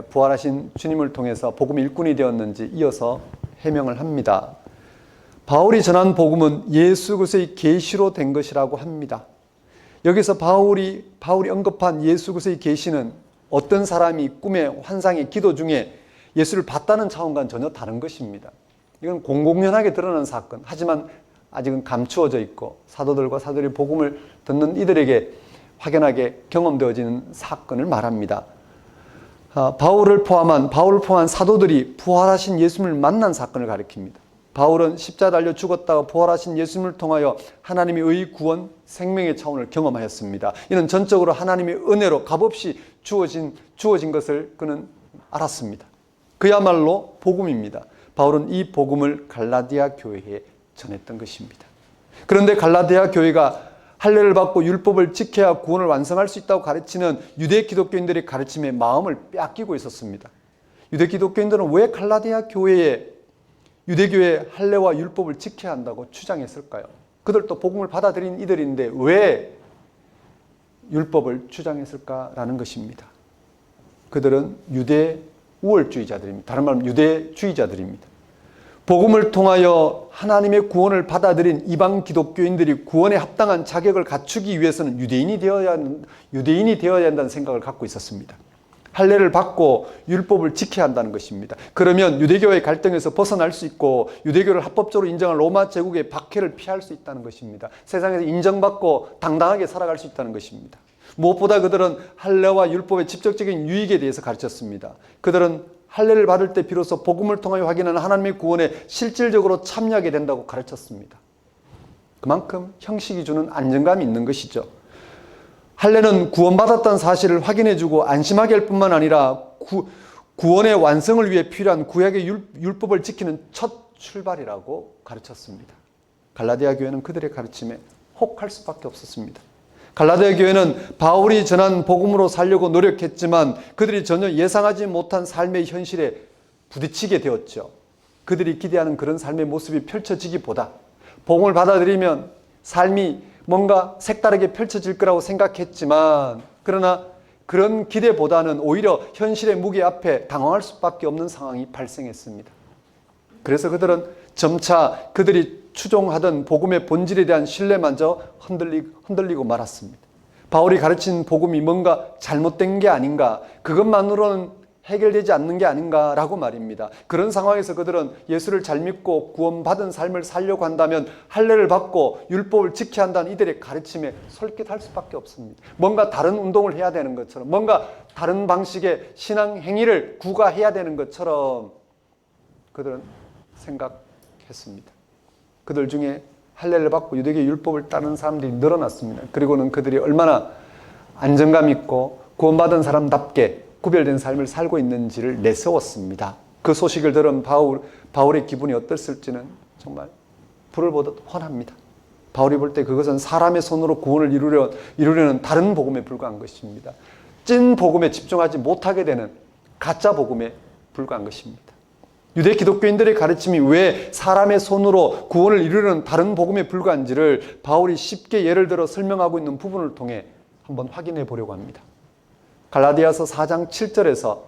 부활하신 주님을 통해서 복음의 일꾼이 되었는지 이어서 해명을 합니다. 바울이 전한 복음은 예수 그리스도의 계시로 된 것이라고 합니다. 여기서 바울이 언급한 예수 그리스도의 계시는 어떤 사람이 꿈에 환상에 기도 중에 예수를 봤다는 차원과는 전혀 다른 것입니다. 이건 공공연하게 드러난 사건, 하지만 아직은 감추어져 있고 사도들과 사도들의 복음을 듣는 이들에게 확연하게 경험되어지는 사건을 말합니다. 바울을 포함한 사도들이 부활하신 예수님을 만난 사건을 가리킵니다. 바울은 십자가 달려 죽었다가 부활하신 예수님을 통하여 하나님의 의 구원, 생명의 차원을 경험하였습니다. 이는 전적으로 하나님의 은혜로 값없이 주어진 것을 그는 알았습니다. 그야말로 복음입니다. 바울은 이 복음을 갈라디아 교회에 전했던 것입니다. 그런데 갈라디아 교회가 할례를 받고 율법을 지켜야 구원을 완성할 수 있다고 가르치는 유대 기독교인들의 가르침에 마음을 빼앗기고 있었습니다. 유대 기독교인들은 왜 갈라디아 교회에 유대교의 할례와 율법을 지켜야 한다고 주장했을까요? 그들도 복음을 받아들인 이들인데 왜 율법을 주장했을까라는 것입니다. 그들은 유대 우월주의자들입니다. 다른 말로 유대주의자들입니다. 복음을 통하여 하나님의 구원을 받아들인 이방 기독교인들이 구원에 합당한 자격을 갖추기 위해서는 유대인이 되어야 한다는 생각을 갖고 있었습니다. 할례를 받고 율법을 지켜야 한다는 것입니다. 그러면 유대교의 갈등에서 벗어날 수 있고 유대교를 합법적으로 인정한 로마 제국의 박해를 피할 수 있다는 것입니다. 세상에서 인정받고 당당하게 살아갈 수 있다는 것입니다. 무엇보다 그들은 할례와 율법의 직접적인 유익에 대해서 가르쳤습니다. 그들은 할례를 받을 때 비로소 복음을 통하여 확인하는 하나님의 구원에 실질적으로 참여하게 된다고 가르쳤습니다. 그만큼 형식이 주는 안정감이 있는 것이죠. 할례는 구원받았다는 사실을 확인해주고 안심하게 할 뿐만 아니라 구원의 완성을 위해 필요한 구약의 율법을 지키는 첫 출발이라고 가르쳤습니다. 갈라디아 교회는 그들의 가르침에 혹할 수밖에 없었습니다. 갈라디아 교회는 바울이 전한 복음으로 살려고 노력했지만 그들이 전혀 예상하지 못한 삶의 현실에 부딪히게 되었죠. 그들이 기대하는 그런 삶의 모습이 펼쳐지기보다 복음을 받아들이면 삶이 뭔가 색다르게 펼쳐질 거라고 생각했지만 그러나 그런 기대보다는 오히려 현실의 무게 앞에 당황할 수밖에 없는 상황이 발생했습니다. 그래서 그들은 점차 그들이 추종하던 복음의 본질에 대한 신뢰마저 흔들리고 말았습니다. 바울이 가르친 복음이 뭔가 잘못된 게 아닌가, 그것만으로는 해결되지 않는 게 아닌가라고 말입니다. 그런 상황에서 그들은 예수를 잘 믿고 구원받은 삶을 살려고 한다면 할례를 받고 율법을 지켜야 한다는 이들의 가르침에 솔깃할 수밖에 없습니다. 뭔가 다른 운동을 해야 되는 것처럼, 뭔가 다른 방식의 신앙 행위를 구가해야 되는 것처럼 그들은 생각했습니다. 그들 중에 할례를 받고 유대교 율법을 따르는 사람들이 늘어났습니다. 그리고는 그들이 얼마나 안정감 있고 구원받은 사람답게 구별된 삶을 살고 있는지를 내세웠습니다. 그 소식을 들은 바울의 기분이 어땠을지는 정말 불을 보듯 훤합니다. 바울이 볼 때 그것은 사람의 손으로 구원을 이루려는 다른 복음에 불과한 것입니다. 찐 복음에 집중하지 못하게 되는 가짜 복음에 불과한 것입니다. 유대 기독교인들의 가르침이 왜 사람의 손으로 구원을 이루려는 다른 복음에 불과한지를 바울이 쉽게 예를 들어 설명하고 있는 부분을 통해 한번 확인해 보려고 합니다. 갈라디아서 4장 7절에서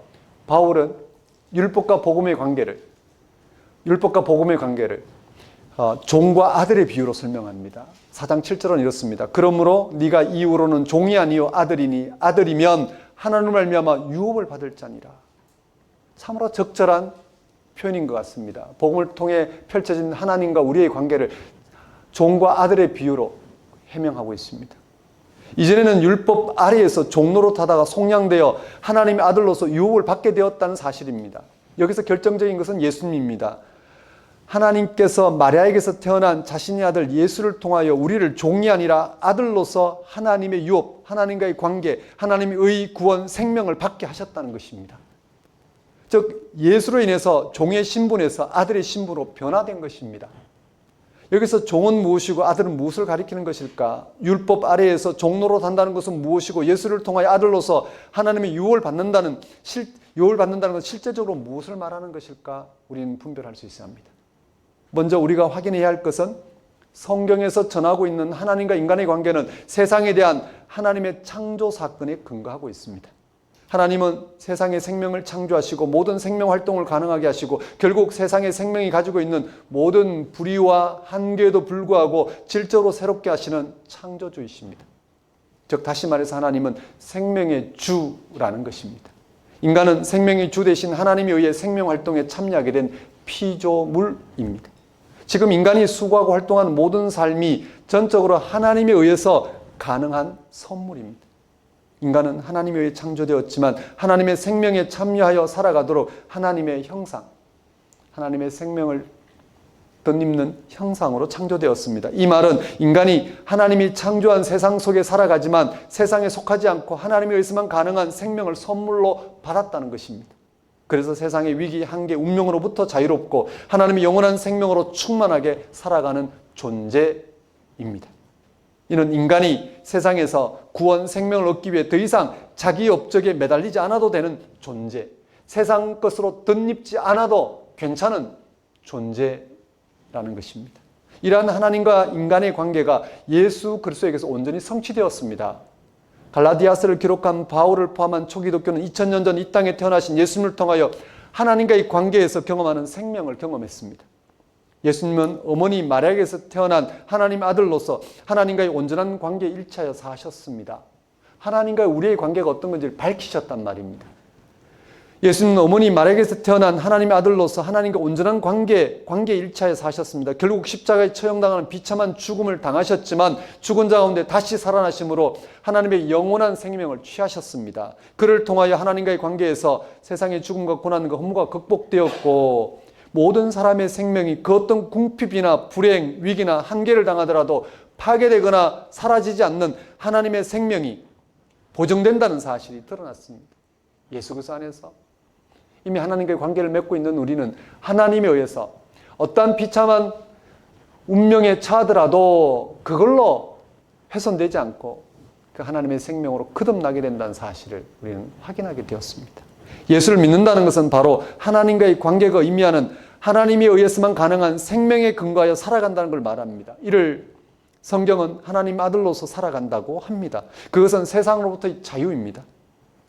바울은 율법과 복음의 관계를 종과 아들의 비유로 설명합니다. 4장 7절은 이렇습니다. 그러므로 네가 이후로는 종이 아니요 아들이니 아들이면 하나님을 말미암아 유업을 받을 자니라. 참으로 적절한 표현인 것 같습니다. 복음을 통해 펼쳐진 하나님과 우리의 관계를 종과 아들의 비유로 해명하고 있습니다. 이전에는 율법 아래에서 종노릇하다가 속량되어 하나님의 아들로서 유업을 받게 되었다는 사실입니다. 여기서 결정적인 것은 예수님입니다. 하나님께서 마리아에게서 태어난 자신의 아들 예수를 통하여 우리를 종이 아니라 아들로서 하나님의 유업, 하나님과의 관계, 하나님의 의, 구원, 생명을 받게 하셨다는 것입니다. 즉 예수로 인해서 종의 신분에서 아들의 신분으로 변화된 것입니다. 여기서 종은 무엇이고 아들은 무엇을 가리키는 것일까? 율법 아래에서 종노릇 한다는 것은 무엇이고 예수를 통하여 아들로서 하나님의 유업을 받는다는 것 실제적으로 무엇을 말하는 것일까? 우리는 분별할 수 있어야 합니다. 먼저 우리가 확인해야 할 것은 성경에서 전하고 있는 하나님과 인간의 관계는 세상에 대한 하나님의 창조 사건에 근거하고 있습니다. 하나님은 세상의 생명을 창조하시고 모든 생명 활동을 가능하게 하시고 결국 세상의 생명이 가지고 있는 모든 불의와 한계에도 불구하고 질적으로 새롭게 하시는 창조주이십니다. 즉 다시 말해서 하나님은 생명의 주라는 것입니다. 인간은 생명의 주 대신 하나님에 의해 생명 활동에 참여하게 된 피조물입니다. 지금 인간이 수고하고 활동하는 모든 삶이 전적으로 하나님에 의해서 가능한 선물입니다. 인간은 하나님에 의해 창조되었지만 하나님의 생명에 참여하여 살아가도록 하나님의 형상, 하나님의 생명을 덧입는 형상으로 창조되었습니다. 이 말은 인간이 하나님이 창조한 세상 속에 살아가지만 세상에 속하지 않고 하나님에 의해서만 가능한 생명을 선물로 받았다는 것입니다. 그래서 세상의 위기, 한계, 운명으로부터 자유롭고 하나님의 영원한 생명으로 충만하게 살아가는 존재입니다. 이는 인간이 세상에서 구원, 생명을 얻기 위해 더 이상 자기 업적에 매달리지 않아도 되는 존재, 세상 것으로 덧입지 않아도 괜찮은 존재라는 것입니다. 이러한 하나님과 인간의 관계가 예수 그리스도에게서 온전히 성취되었습니다. 갈라디아서를 기록한 바울을 포함한 초기독교는 2000년 전 이 땅에 태어나신 예수님을 통하여 하나님과의 관계에서 경험하는 생명을 경험했습니다. 예수님은 어머니 마리아에게서 태어난 하나님 아들로서 하나님과의 온전한 관계에 일치하여 사셨습니다. 하나님과 우리의 관계가 어떤 건지를 밝히셨단 말입니다. 예수님은 어머니 마리아에게서 태어난 하나님의 아들로서 하나님과 온전한 관계에 일치하여 사셨습니다. 결국 십자가에 처형당하는 비참한 죽음을 당하셨지만 죽은 자 가운데 다시 살아나심으로 하나님의 영원한 생명을 취하셨습니다. 그를 통하여 하나님과의 관계에서 세상의 죽음과 고난과 허무가 극복되었고 모든 사람의 생명이 그 어떤 궁핍이나 불행, 위기나 한계를 당하더라도 파괴되거나 사라지지 않는 하나님의 생명이 보정된다는 사실이 드러났습니다. 예수 그리스도 안에서 이미 하나님과의 관계를 맺고 있는 우리는 하나님에 의해서 어떠한 비참한 운명에 처하더라도 그걸로 훼손되지 않고 그 하나님의 생명으로 거듭나게 된다는 사실을 우리는 확인하게 되었습니다. 예수를 믿는다는 것은 바로 하나님과의 관계가 의미하는 하나님에 의해서만 가능한 생명에 근거하여 살아간다는 걸 말합니다. 이를 성경은 하나님 아들로서 살아간다고 합니다. 그것은 세상으로부터의 자유입니다.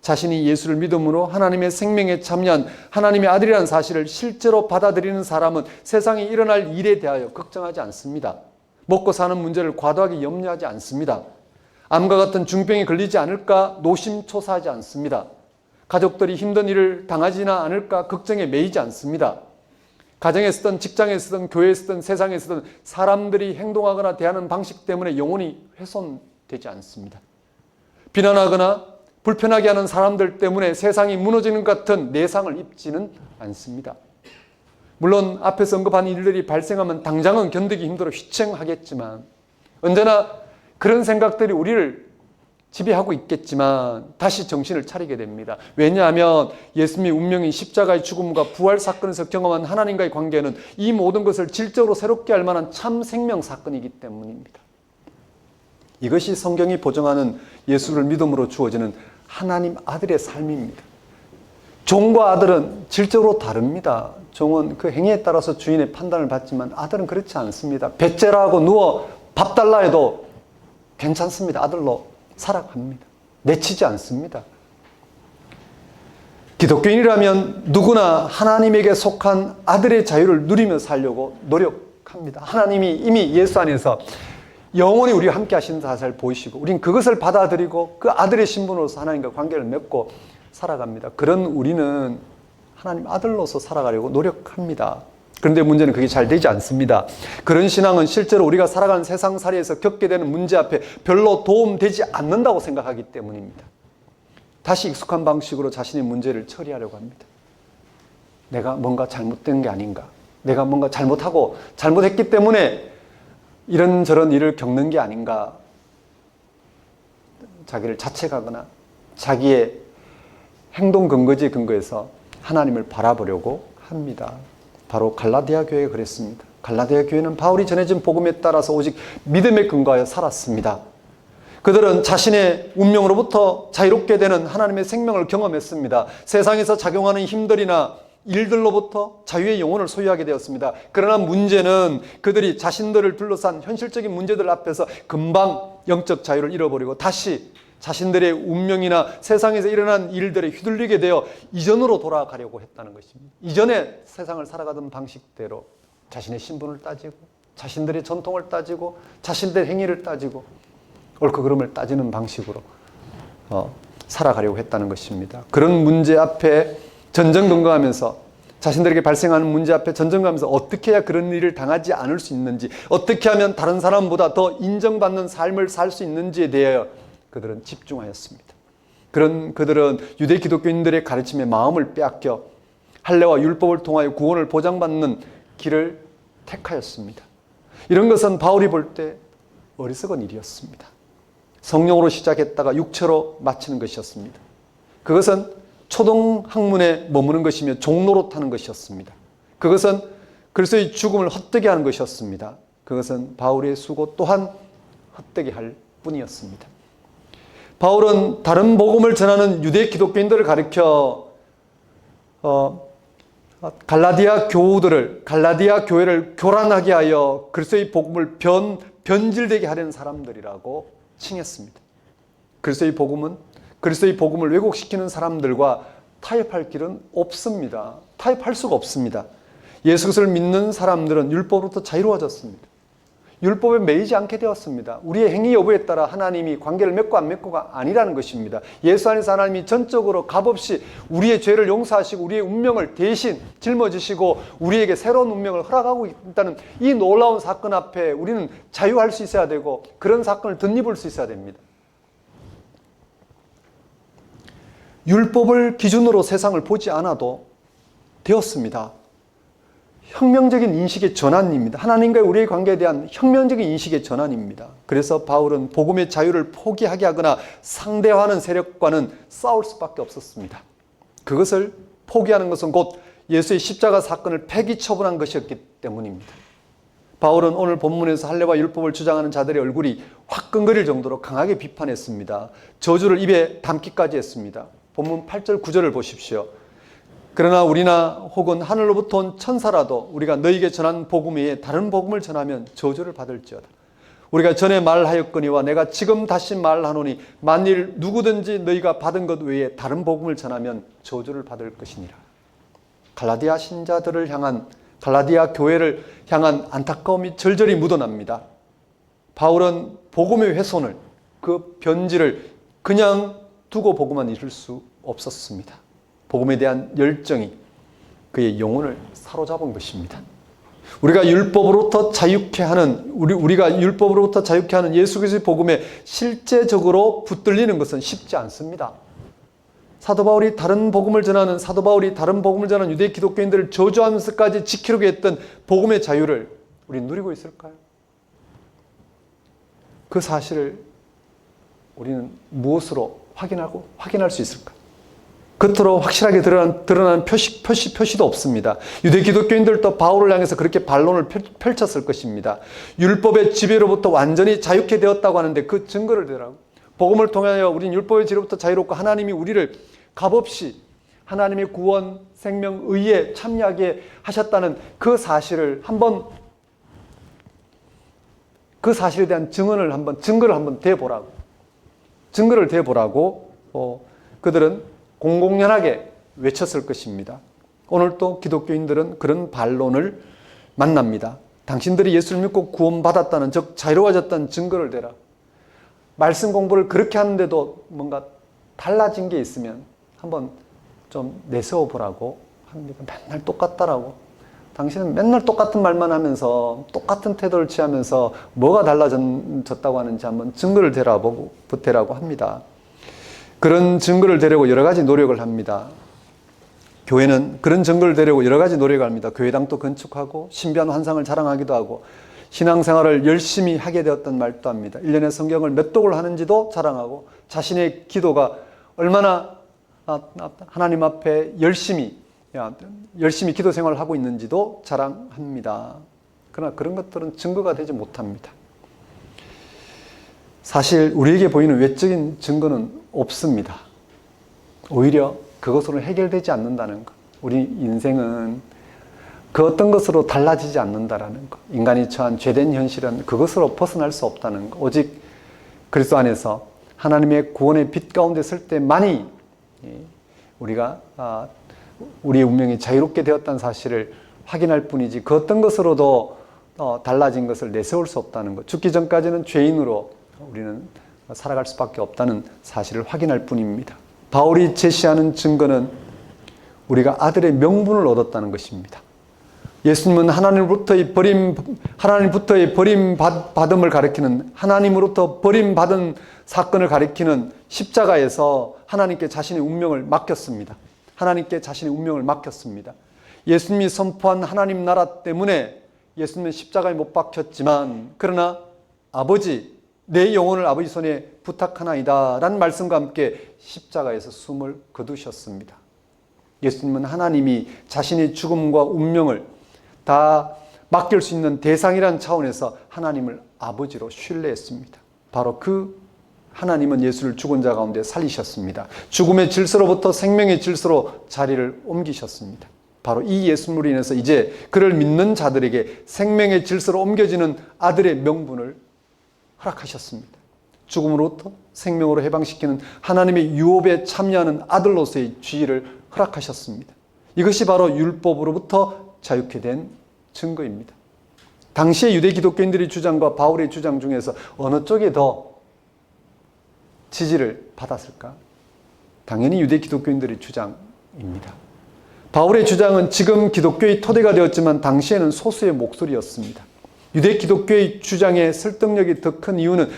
자신이 예수를 믿음으로 하나님의 생명에 참여한 하나님의 아들이라는 사실을 실제로 받아들이는 사람은 세상에 일어날 일에 대하여 걱정하지 않습니다. 먹고 사는 문제를 과도하게 염려하지 않습니다. 암과 같은 중병에 걸리지 않을까 노심초사하지 않습니다. 가족들이 힘든 일을 당하지나 않을까 걱정에 매이지 않습니다. 가정에서든 직장에서든 교회에서든 세상에서든 사람들이 행동하거나 대하는 방식 때문에 영혼이 훼손되지 않습니다. 비난하거나 불편하게 하는 사람들 때문에 세상이 무너지는 것 같은 내상을 입지는 않습니다. 물론 앞에서 언급한 일들이 발생하면 당장은 견디기 힘들어 휘청하겠지만 언제나 그런 생각들이 우리를 지배하고 있겠지만 다시 정신을 차리게 됩니다. 왜냐하면 예수님의 운명인 십자가의 죽음과 부활 사건에서 경험한 하나님과의 관계는 이 모든 것을 질적으로 새롭게 알 만한 참 생명 사건이기 때문입니다. 이것이 성경이 보증하는 예수를 믿음으로 주어지는 하나님 아들의 삶입니다. 종과 아들은 질적으로 다릅니다. 종은 그 행위에 따라서 주인의 판단을 받지만 아들은 그렇지 않습니다. 배째라고 누워 밥 달라 해도 괜찮습니다. 아들로 살아갑니다. 내치지 않습니다. 기독교인이라면 누구나 하나님에게 속한 아들의 자유를 누리며 살려고 노력합니다. 하나님이 이미 예수 안에서 영원히 우리와 함께 하시는 사실을 보이시고 우린 그것을 받아들이고 그 아들의 신분으로서 하나님과 관계를 맺고 살아갑니다. 그런 우리는 하나님 아들로서 살아가려고 노력합니다. 그런데 문제는 그게 잘 되지 않습니다. 그런 신앙은 실제로 우리가 살아가는 세상살이에서 겪게 되는 문제 앞에 별로 도움되지 않는다고 생각하기 때문입니다. 다시 익숙한 방식으로 자신의 문제를 처리하려고 합니다. 내가 뭔가 잘못된 게 아닌가? 내가 뭔가 잘못하고 잘못했기 때문에 이런저런 일을 겪는 게 아닌가? 자기를 자책하거나 자기의 행동 근거지에 근거해서 하나님을 바라보려고 합니다. 바로 갈라디아 교회가 그랬습니다. 갈라디아 교회는 바울이 전해진 복음에 따라서 오직 믿음에 근거하여 살았습니다. 그들은 자신의 운명으로부터 자유롭게 되는 하나님의 생명을 경험했습니다. 세상에서 작용하는 힘들이나 일들로부터 자유의 영혼을 소유하게 되었습니다. 그러나 문제는 그들이 자신들을 둘러싼 현실적인 문제들 앞에서 금방 영적 자유를 잃어버리고 다시 자신들의 운명이나 세상에서 일어난 일들에 휘둘리게 되어 이전으로 돌아가려고 했다는 것입니다. 이전에 세상을 살아가던 방식대로 자신의 신분을 따지고 자신들의 전통을 따지고 자신들의 행위를 따지고 옳고 그름을 따지는 방식으로 살아가려고 했다는 것입니다. 그런 문제 앞에 전전긍긍하면서 자신들에게 발생하는 문제 앞에 전전긍긍하면서 어떻게 해야 그런 일을 당하지 않을 수 있는지, 어떻게 하면 다른 사람보다 더 인정받는 삶을 살 수 있는지에 대하여 그들은 집중하였습니다. 그들은 유대 기독교인들의 가르침에 마음을 빼앗겨 할례와 율법을 통하여 구원을 보장받는 길을 택하였습니다. 이런 것은 바울이 볼 때 어리석은 일이었습니다. 성령으로 시작했다가 육체로 마치는 것이었습니다. 그것은 초등학문에 머무는 것이며 종노릇하는 것이었습니다. 그것은 그리스도의 죽음을 헛되게 하는 것이었습니다. 그것은 바울의 수고 또한 헛되게 할 뿐이었습니다. 바울은 다른 복음을 전하는 유대 기독교인들을 가리켜 갈라디아 교회를 교란하게 하여 그리스도의 복음을 변질되게 하려는 사람들이라고 칭했습니다. 그리스도의 복음을 왜곡시키는 사람들과 타협할 길은 없습니다. 타협할 수가 없습니다. 예수 그리스도를 믿는 사람들은 율법으로부터 자유로워졌습니다. 율법에 매이지 않게 되었습니다. 우리의 행위 여부에 따라 하나님이 관계를 맺고 안 맺고가 아니라는 것입니다. 예수 안에서 하나님이 전적으로 값없이 우리의 죄를 용서하시고 우리의 운명을 대신 짊어지시고 우리에게 새로운 운명을 허락하고 있다는 이 놀라운 사건 앞에 우리는 자유할 수 있어야 되고 그런 사건을 덧입을 수 있어야 됩니다. 율법을 기준으로 세상을 보지 않아도 되었습니다. 혁명적인 인식의 전환입니다. 하나님과의 우리의 관계에 대한 혁명적인 인식의 전환입니다. 그래서 바울은 복음의 자유를 포기하게 하거나 상대화하는 세력과는 싸울 수밖에 없었습니다. 그것을 포기하는 것은 곧 예수의 십자가 사건을 폐기 처분한 것이었기 때문입니다. 바울은 오늘 본문에서 할례와 율법을 주장하는 자들의 얼굴이 화끈거릴 정도로 강하게 비판했습니다. 저주를 입에 담기까지 했습니다. 본문 8절 9절을 보십시오. 그러나 우리나 혹은 하늘로부터 온 천사라도 우리가 너희에게 전한 복음 외에 다른 복음을 전하면 저주를 받을지어다. 우리가 전에 말하였거니와 내가 지금 다시 말하노니 만일 누구든지 너희가 받은 것 외에 다른 복음을 전하면 저주를 받을 것이니라. 갈라디아 신자들을 향한, 갈라디아 교회를 향한 안타까움이 절절히 묻어납니다. 바울은 복음의 훼손을, 그 변질을 그냥 두고 보고만 있을 수 없었습니다. 복음에 대한 열정이 그의 영혼을 사로잡은 것입니다. 우리가 율법으로부터 자유케 하는 예수 그리스도의 복음에 실제적으로 붙들리는 것은 쉽지 않습니다. 사도 바울이 다른 복음을 전하는 유대 기독교인들을 저주하면서까지 지키려고 했던 복음의 자유를 우리 누리고 있을까요? 그 사실을 우리는 무엇으로 확인할 수 있을까요? 겉으로 확실하게 드러나는 표시도 없습니다. 유대 기독교인들도 바울을 향해서 그렇게 반론을 펼쳤을 것입니다. 율법의 지배로부터 완전히 자유케 되었다고 하는데 그 증거를 대라고. 복음을 통하여 우리는 율법의 지배로부터 자유롭고 하나님이 우리를 값없이 하나님의 구원, 생명, 의에 참여하게 하셨다는 그 사실을 한번, 그 사실에 대한 증거를 한번 대보라고 그들은 공공연하게 외쳤을 것입니다. 오늘 또 기독교인들은 그런 반론을 만납니다. 당신들이 예수를 믿고 구원받았다는, 즉 자유로워졌다는 증거를 대라. 말씀 공부를 그렇게 하는데도 뭔가 달라진 게 있으면 한번 좀 내세워 보라고 합니다. 맨날 똑같다라고. 당신은 맨날 똑같은 말만 하면서 똑같은 태도를 취하면서 뭐가 달라졌다고 하는지 한번 증거를 대라고 합니다. 그런 증거를 대려고 여러 가지 노력을 합니다. 교회는 그런 증거를 대려고 여러 가지 노력을 합니다. 교회당도 건축하고 신비한 환상을 자랑하기도 하고 신앙생활을 열심히 하게 되었던 말도 합니다. 1년에 성경을 몇 독을 하는지도 자랑하고 자신의 기도가 얼마나 하나님 앞에 열심히 기도 생활을 하고 있는지도 자랑합니다. 그러나 그런 것들은 증거가 되지 못합니다. 사실 우리에게 보이는 외적인 증거는 없습니다. 오히려 그것으로 해결되지 않는다는 것. 우리 인생은 그 어떤 것으로 달라지지 않는다라는 것. 인간이 처한 죄된 현실은 그것으로 벗어날 수 없다는 것. 오직 그리스도 안에서 하나님의 구원의 빛 가운데 설 때만이 우리가 우리의 운명이 자유롭게 되었다는 사실을 확인할 뿐이지 그 어떤 것으로도 달라진 것을 내세울 수 없다는 것. 죽기 전까지는 죄인으로 우리는 살아갈 수밖에 없다는 사실을 확인할 뿐입니다. 바울이 제시하는 증거는 우리가 아들의 명분을 얻었다는 것입니다. 예수님은 하나님으로부터의 버림받음을 가리키는, 하나님으로부터 버림받은 사건을 가리키는 십자가에서 하나님께 자신의 운명을 맡겼습니다. 예수님이 선포한 하나님 나라 때문에 예수님은 십자가에 못 박혔지만, 그러나 아버지, 내 영혼을 아버지 손에 부탁하나이다 라는 말씀과 함께 십자가에서 숨을 거두셨습니다. 예수님은 하나님이 자신의 죽음과 운명을 다 맡길 수 있는 대상이라는 차원에서 하나님을 아버지로 신뢰했습니다. 바로 그 하나님은 예수를 죽은 자 가운데 살리셨습니다. 죽음의 질서로부터 생명의 질서로 자리를 옮기셨습니다. 바로 이 예수님으로 인해서 이제 그를 믿는 자들에게 생명의 질서로 옮겨지는 아들의 명분을 허락하셨습니다. 죽음으로부터 생명으로 해방시키는 하나님의 유업에 참여하는 아들로서의 지위를 허락하셨습니다. 이것이 바로 율법으로부터 자유케 된 증거입니다. 당시의 유대 기독교인들의 주장과 바울의 주장 중에서 어느 쪽이 더 지지를 받았을까? 당연히 유대 기독교인들의 주장입니다. 바울의 주장은 지금 기독교의 토대가 되었지만 당시에는 소수의 목소리였습니다. 유대 기독교의 주장의 설득력이 더 큰 이유는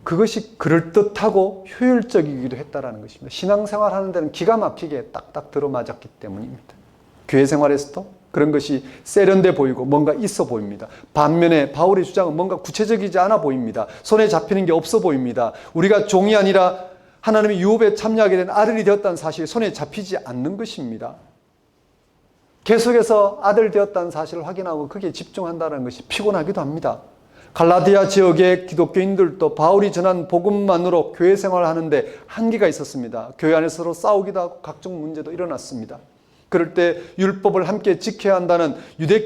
그것이 그럴듯하고 효율적이기도 했다는 것입니다. 신앙생활 하는 데는 기가 막히게 딱딱 들어맞았기 때문입니다. 교회 생활에서도 그런 것이 세련돼 보이고 뭔가 있어 보입니다. 반면에 바울의 주장은 뭔가 구체적이지 않아 보입니다. 손에 잡히는 게 없어 보입니다. 우리가 종이 아니라 하나님의 유업에 참여하게 된 아들이 되었다는 사실이 손에 잡히지 않는 것입니다. 계속해서 아들 되었다는 사실을 확인하고 거기에 집중한다는 것이 피곤하기도 합니다. 갈라디아 지역의 기독교인들도 바울이 전한 복음만으로 교회 생활을 하는데 한계가 있었습니다. 교회 안에서 서로 싸우기도 하고 각종 문제도 일어났습니다. 그럴 때 율법을 함께 지켜야 한다는 유대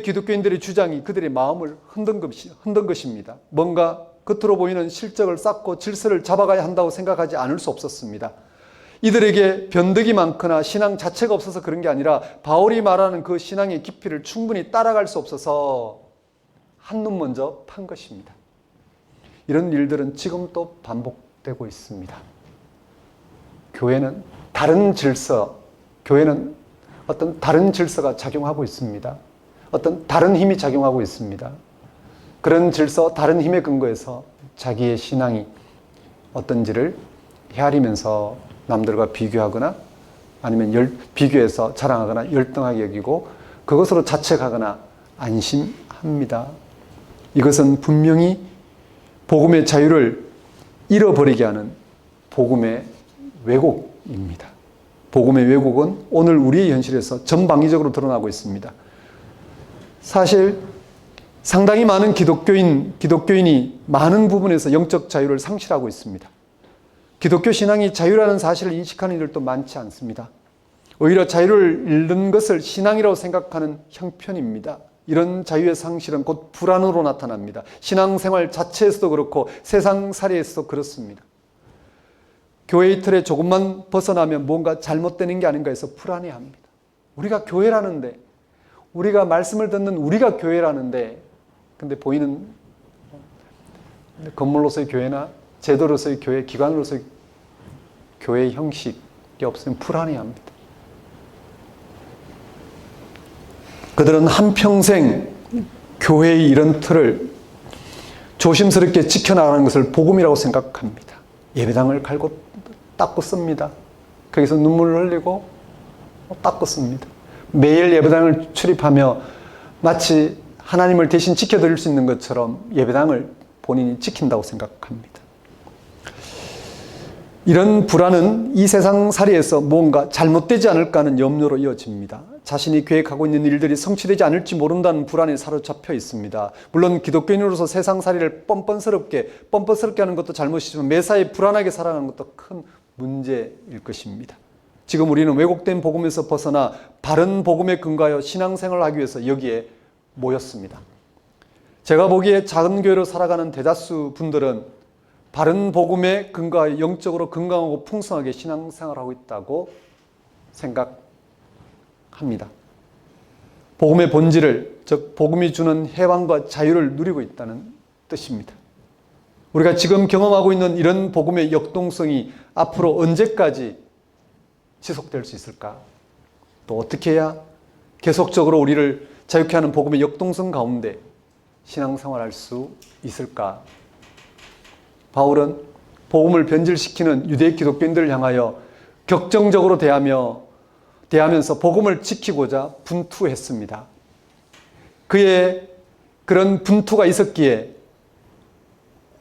기독교인들의 주장이 그들의 마음을 흔든 것입니다. 뭔가 겉으로 보이는 실적을 쌓고 질서를 잡아가야 한다고 생각하지 않을 수 없었습니다. 이들에게 변덕이 많거나 신앙 자체가 없어서 그런 게 아니라 바울이 말하는 그 신앙의 깊이를 충분히 따라갈 수 없어서 한눈 먼저 판 것입니다. 이런 일들은 지금 또 반복되고 있습니다. 교회는 어떤 다른 질서가 작용하고 있습니다. 어떤 다른 힘이 작용하고 있습니다. 그런 질서, 다른 힘에 근거해서 자기의 신앙이 어떤지를 헤아리면서 남들과 비교하거나 아니면 비교해서 자랑하거나 열등하게 여기고 그것으로 자책하거나 안심합니다. 이것은 분명히 복음의 자유를 잃어버리게 하는 복음의 왜곡입니다. 복음의 왜곡은 오늘 우리의 현실에서 전방위적으로 드러나고 있습니다. 사실 상당히 많은 기독교인이 많은 부분에서 영적 자유를 상실하고 있습니다. 기독교 신앙이 자유라는 사실을 인식하는 이들도 많지 않습니다. 오히려 자유를 잃는 것을 신앙이라고 생각하는 형편입니다. 이런 자유의 상실은 곧 불안으로 나타납니다. 신앙생활 자체에서도 그렇고 세상살이에서도 그렇습니다. 교회의 틀에 조금만 벗어나면 뭔가 잘못되는 게 아닌가 해서 불안해합니다. 우리가 교회라는데, 우리가 말씀을 듣는 우리가 교회라는데, 근데 보이는 건물로서의 교회나 제도로서의 교회, 기관으로서의 교회의 형식이 없으면 불안해합니다. 그들은 한평생 교회의 이런 틀을 조심스럽게 지켜나가는 것을 복음이라고 생각합니다. 예배당을 갈고 닦고 씁니다. 거기서 눈물을 흘리고 닦고 씁니다. 매일 예배당을 출입하며 마치 하나님을 대신 지켜드릴 수 있는 것처럼 예배당을 본인이 지킨다고 생각합니다. 이런 불안은 이 세상살이에서 뭔가 잘못되지 않을까 하는 염려로 이어집니다. 자신이 계획하고 있는 일들이 성취되지 않을지 모른다는 불안에 사로잡혀 있습니다. 물론 기독교인으로서 세상살이를 뻔뻔스럽게 하는 것도 잘못이지만 매사에 불안하게 살아가는 것도 큰 문제일 것입니다. 지금 우리는 왜곡된 복음에서 벗어나 바른 복음에 근거하여 신앙생활을 하기 위해서 여기에 모였습니다. 제가 보기에 작은 교회로 살아가는 대다수 분들은 바른 복음에 근거하여 영적으로 건강하고 풍성하게 신앙생활을 하고 있다고 생각합니다. 복음의 본질을, 즉 복음이 주는 해방과 자유를 누리고 있다는 뜻입니다. 우리가 지금 경험하고 있는 이런 복음의 역동성이 앞으로 언제까지 지속될 수 있을까? 또 어떻게 해야 계속적으로 우리를 자유케 하는 복음의 역동성 가운데 신앙생활할 수 있을까? 바울은 복음을 변질시키는 유대 기독교인들을 향하여 격정적으로 대하면서 복음을 지키고자 분투했습니다. 그의 그런 분투가 있었기에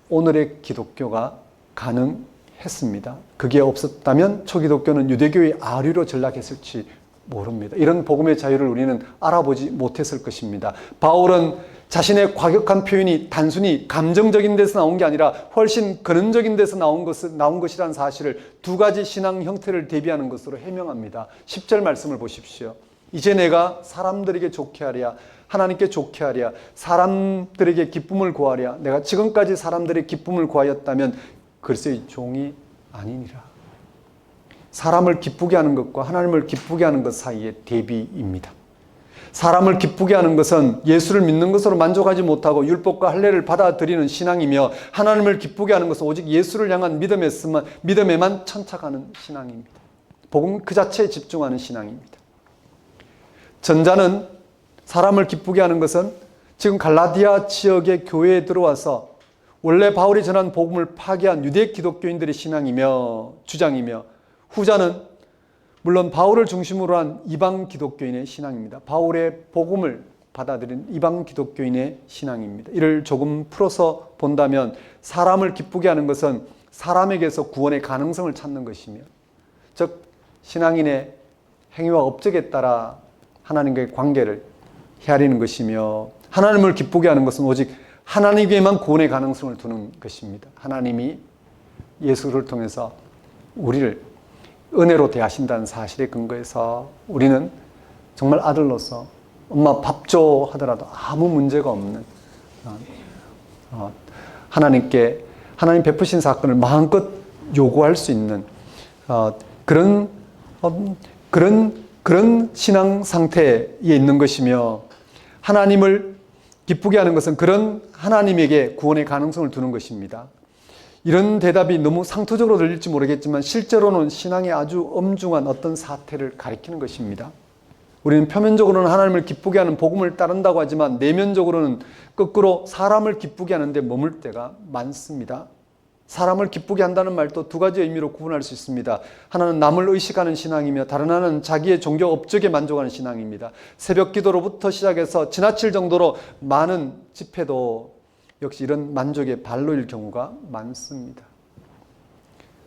오늘의 기독교가 가능했습니다. 그게 없었다면 초기독교는 유대교의 아류로 전락했을지 모릅니다. 이런 복음의 자유를 우리는 알아보지 못했을 것입니다. 바울은 자신의 과격한 표현이 단순히 감정적인 데서 나온 게 아니라 훨씬 근원적인 데서 나온 것이라는 사실을 두 가지 신앙 형태를 대비하는 것으로 해명합니다. 10절 말씀을 보십시오. 이제 내가 사람들에게 좋게 하랴, 하나님께 좋게 하랴, 사람들에게 기쁨을 구하랴. 내가 지금까지 사람들의 기쁨을 구하였다면 글쎄 종이 아니니라. 사람을 기쁘게 하는 것과 하나님을 기쁘게 하는 것 사이의 대비입니다. 사람을 기쁘게 하는 것은 예수를 믿는 것으로 만족하지 못하고 율법과 할례를 받아들이는 신앙이며, 하나님을 기쁘게 하는 것은 오직 예수를 향한 믿음에만 천착하는 신앙입니다. 복음 그 자체에 집중하는 신앙입니다. 전자는, 사람을 기쁘게 하는 것은 지금 갈라디아 지역의 교회에 들어와서 원래 바울이 전한 복음을 파괴한 유대 기독교인들의 신앙이며 주장이며, 후자는 물론 바울을 중심으로 한 이방 기독교인의 신앙입니다. 바울의 복음을 받아들인 이방 기독교인의 신앙입니다. 이를 조금 풀어서 본다면, 사람을 기쁘게 하는 것은 사람에게서 구원의 가능성을 찾는 것이며, 즉 신앙인의 행위와 업적에 따라 하나님과의 관계를 헤아리는 것이며, 하나님을 기쁘게 하는 것은 오직 하나님에게만 구원의 가능성을 두는 것입니다. 하나님이 예수를 통해서 우리를 은혜로 대하신다는 사실에 근거해서 우리는 정말 아들로서 엄마 밥 줘 하더라도 아무 문제가 없는, 하나님 베푸신 사건을 마음껏 요구할 수 있는 그런 신앙 상태에 있는 것이며, 하나님을 기쁘게 하는 것은 그런 하나님에게 구원의 가능성을 두는 것입니다. 이런 대답이 너무 상투적으로 들릴지 모르겠지만 실제로는 신앙의 아주 엄중한 어떤 사태를 가리키는 것입니다. 우리는 표면적으로는 하나님을 기쁘게 하는 복음을 따른다고 하지만 내면적으로는 거꾸로 사람을 기쁘게 하는데 머물 때가 많습니다. 사람을 기쁘게 한다는 말도 두 가지 의미로 구분할 수 있습니다. 하나는 남을 의식하는 신앙이며, 다른 하나는 자기의 종교 업적에 만족하는 신앙입니다. 새벽 기도로부터 시작해서 지나칠 정도로 많은 집회도 역시 이런 만족의 발로일 경우가 많습니다.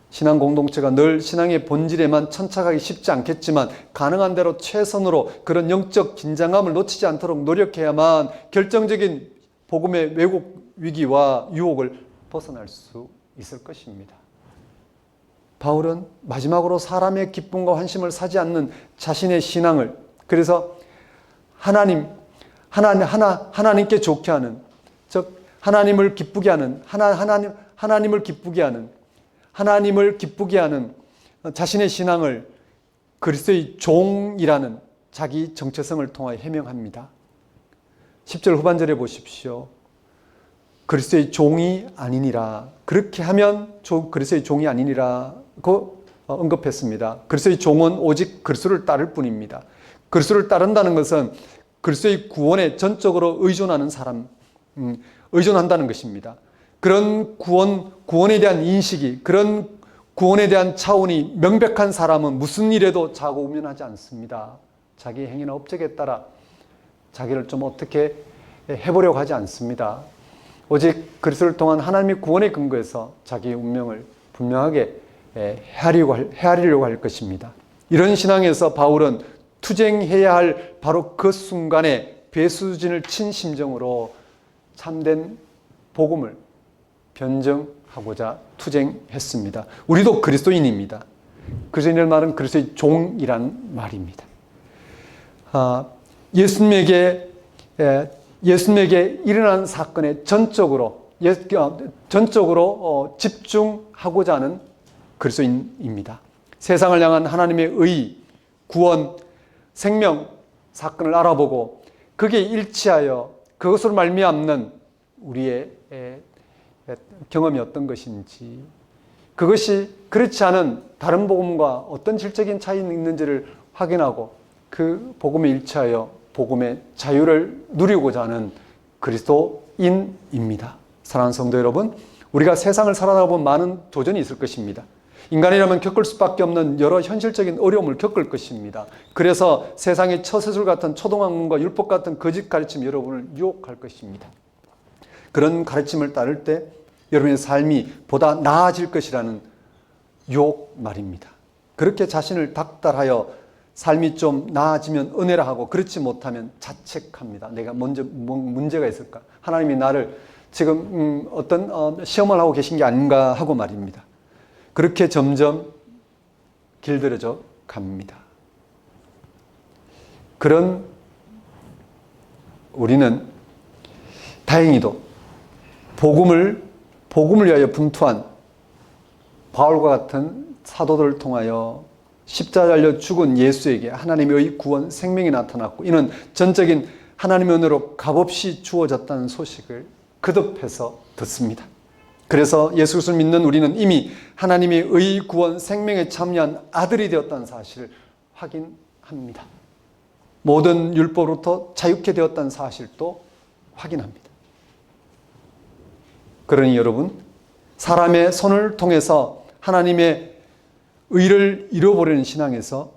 신앙 공동체가 늘 신앙의 본질에만 천착하기 쉽지 않겠지만, 가능한 대로 최선으로 그런 영적 긴장감을 놓치지 않도록 노력해야만 결정적인 복음의 왜곡 위기와 유혹을 벗어날 수 있을 것입니다. 바울은 마지막으로 사람의 기쁨과 환심을 사지 않는 자신의 신앙을, 그래서 하나님께 좋게 하는, 즉 하나님을 기쁘게 하는, 하나님을 기쁘게 하는 자신의 신앙을 그리스도의 종이라는 자기 정체성을 통하여 해명합니다. 10절 후반절에 보십시오. 그리스도의 종이 아니니라. 그렇게 하면 그리스도의 종이 아니니라고 언급했습니다. 그리스도의 종은 오직 그리스도를 따를 뿐입니다. 그리스도를 따른다는 것은 그리스도의 구원에 전적으로 의존하는 사람, 의존한다는 것입니다. 그런 구원에 대한 인식이, 그런 구원에 대한 차원이 명백한 사람은 무슨 일에도 자고우면하지 않습니다. 자기 행위나 업적에 따라 자기를 좀 어떻게 해보려고 하지 않습니다. 오직 그리스도를 통한 하나님의 구원의 근거에서 자기의 운명을 분명하게 헤아리려고 할 것입니다. 이런 신앙에서 바울은 투쟁해야 할 바로 그 순간에 배수진을 친 심정으로 참된 복음을 변증하고자 투쟁했습니다. 우리도 그리스도인입니다. 그리스도인의 말은 그리스도의 종이라는 말입니다. 예수님에게 일어난 사건에 전적으로 집중하고자 하는 그리스도인입니다. 세상을 향한 하나님의 의, 구원, 생명 사건을 알아보고 그게 일치하여 그것으로 말미암는 우리의 경험이 어떤 것인지, 그것이 그렇지 않은 다른 복음과 어떤 질적인 차이가 있는지를 확인하고 그 복음에 일치하여 복음의 자유를 누리고자 하는 그리스도인입니다. 사랑하는 성도 여러분, 우리가 세상을 살아가다 보면 많은 도전이 있을 것입니다. 인간이라면 겪을 수밖에 없는 여러 현실적인 어려움을 겪을 것입니다. 그래서 세상의 처세술 같은 초등학문과 율법 같은 거짓 가르침이 여러분을 유혹할 것입니다. 그런 가르침을 따를 때 여러분의 삶이 보다 나아질 것이라는 유혹 말입니다. 그렇게 자신을 닥달하여 삶이 좀 나아지면 은혜라 하고, 그렇지 못하면 자책합니다. 내가 먼저 문제가 있을까? 하나님이 나를 지금 어떤 시험을 하고 계신 게 아닌가 하고 말입니다. 그렇게 점점 길들여져 갑니다. 그런 우리는 다행히도 복음을 위하여 분투한 바울과 같은 사도들을 통하여 십자가 달려 죽은 예수에게 하나님의 구원, 생명이 나타났고, 이는 전적인 하나님의 은혜로 값없이 주어졌다는 소식을 거듭해서 듣습니다. 그래서 예수 그리스도를 믿는 우리는 이미 하나님의 의, 구원, 생명에 참여한 아들이 되었다는 사실을 확인합니다. 모든 율법으로부터 자유케 되었다는 사실도 확인합니다. 그러니 여러분, 사람의 손을 통해서 하나님의 의를 이루어보려는 신앙에서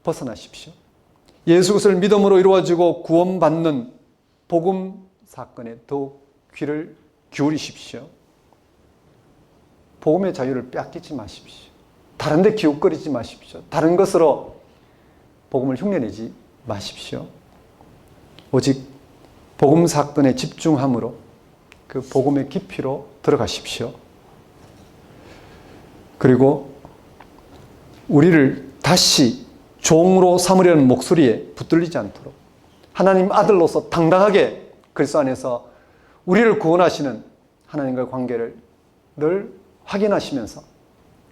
벗어나십시오. 예수 그리스도를 믿음으로 이루어지고 구원받는 복음 사건에 더욱 귀를 기울이십시오. 복음의 자유를 빼앗기지 마십시오. 다른 데 기웃거리지 마십시오. 다른 것으로 복음을 흉내내지 마십시오. 오직 복음 사건에 집중함으로 그 복음의 깊이로 들어가십시오. 그리고 우리를 다시 종으로 삼으려는 목소리에 붙들리지 않도록 하나님 아들로서 당당하게 그리스도 안에서 우리를 구원하시는 하나님과의 관계를 늘 확인하시면서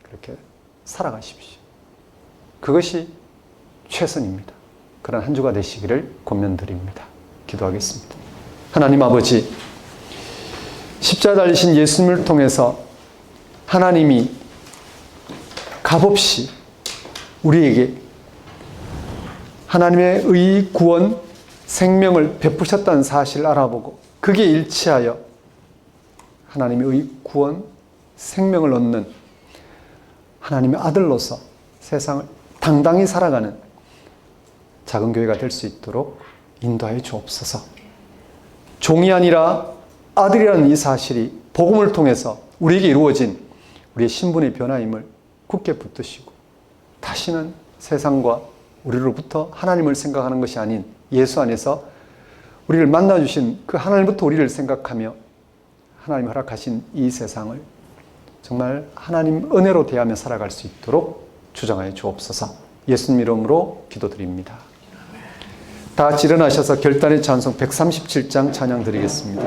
그렇게 살아가십시오. 그것이 최선입니다. 그런 한 주가 되시기를 권면드립니다. 기도하겠습니다. 하나님 아버지, 십자가 달리신 예수님을 통해서 하나님이 값없이 우리에게 하나님의 의, 구원, 생명을 베푸셨다는 사실을 알아보고 그게 일치하여 하나님의 의, 구원, 생명을 얻는 하나님의 아들로서 세상을 당당히 살아가는 작은 교회가 될 수 있도록 인도하여 주옵소서. 종이 아니라 아들이라는 이 사실이 복음을 통해서 우리에게 이루어진 우리의 신분의 변화임을 굳게 붙드시고 다시는 세상과 우리로부터 하나님을 생각하는 것이 아닌 예수 안에서 우리를 만나주신 그 하나님부터 우리를 생각하며 하나님 허락하신 이 세상을 정말 하나님 은혜로 대하며 살아갈 수 있도록 주장하여 주옵소서. 예수님 이름으로 기도드립니다. 다 같이 일어나셔서 결단의 찬송 137장 찬양 드리겠습니다.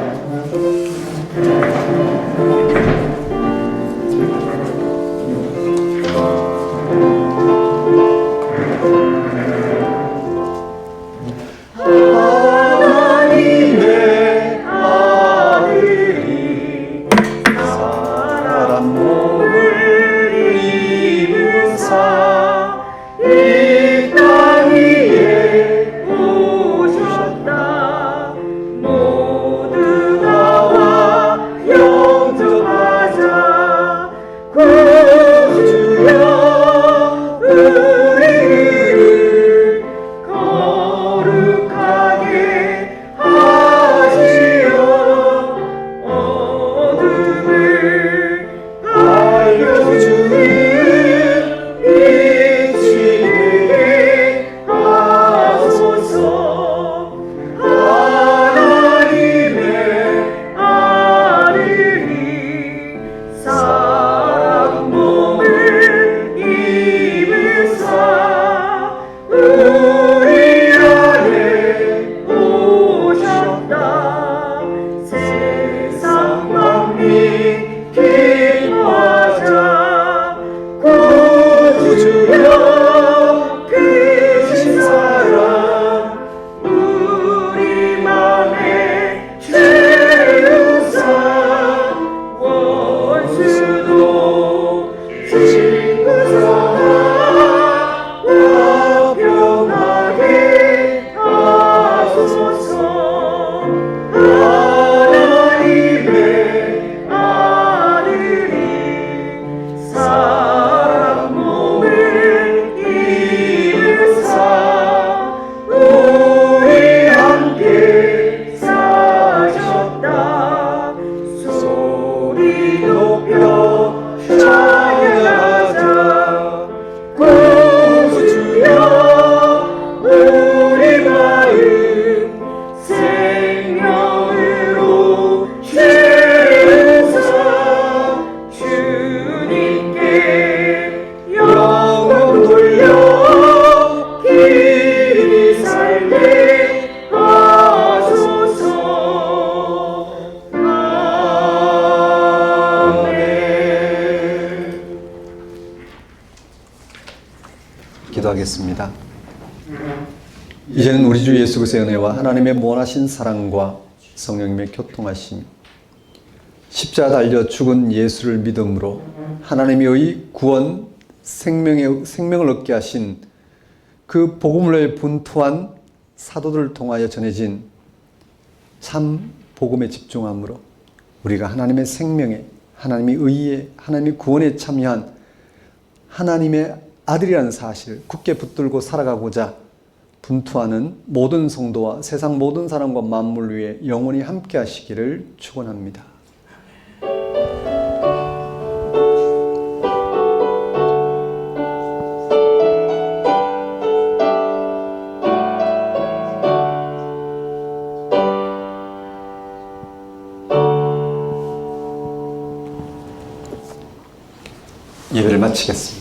하나님의 아들이 사람 몸을 입으사 이 땅 위에 오셨다. 모두가 와 기도하겠습니다. 이제는 우리 주 예수 그리스도의 은혜와 하나님의 무한하신 사랑과 성령님의 교통하심, 십자가 달려 죽은 예수를 믿음으로 하나님의 구원, 생명을 얻게 하신 그 복음을 분투한 사도들을 통하여 전해진 참 복음에 집중함으로 우리가 하나님의 생명에, 하나님의 의에, 하나님의 구원에 참여한 하나님의 아들이라는 사실 굳게 붙들고 살아가고자 분투하는 모든 성도와 세상 모든 사람과 만물 위에 영원히 함께 하시기를 축원합니다. 예배를 마치겠습니다.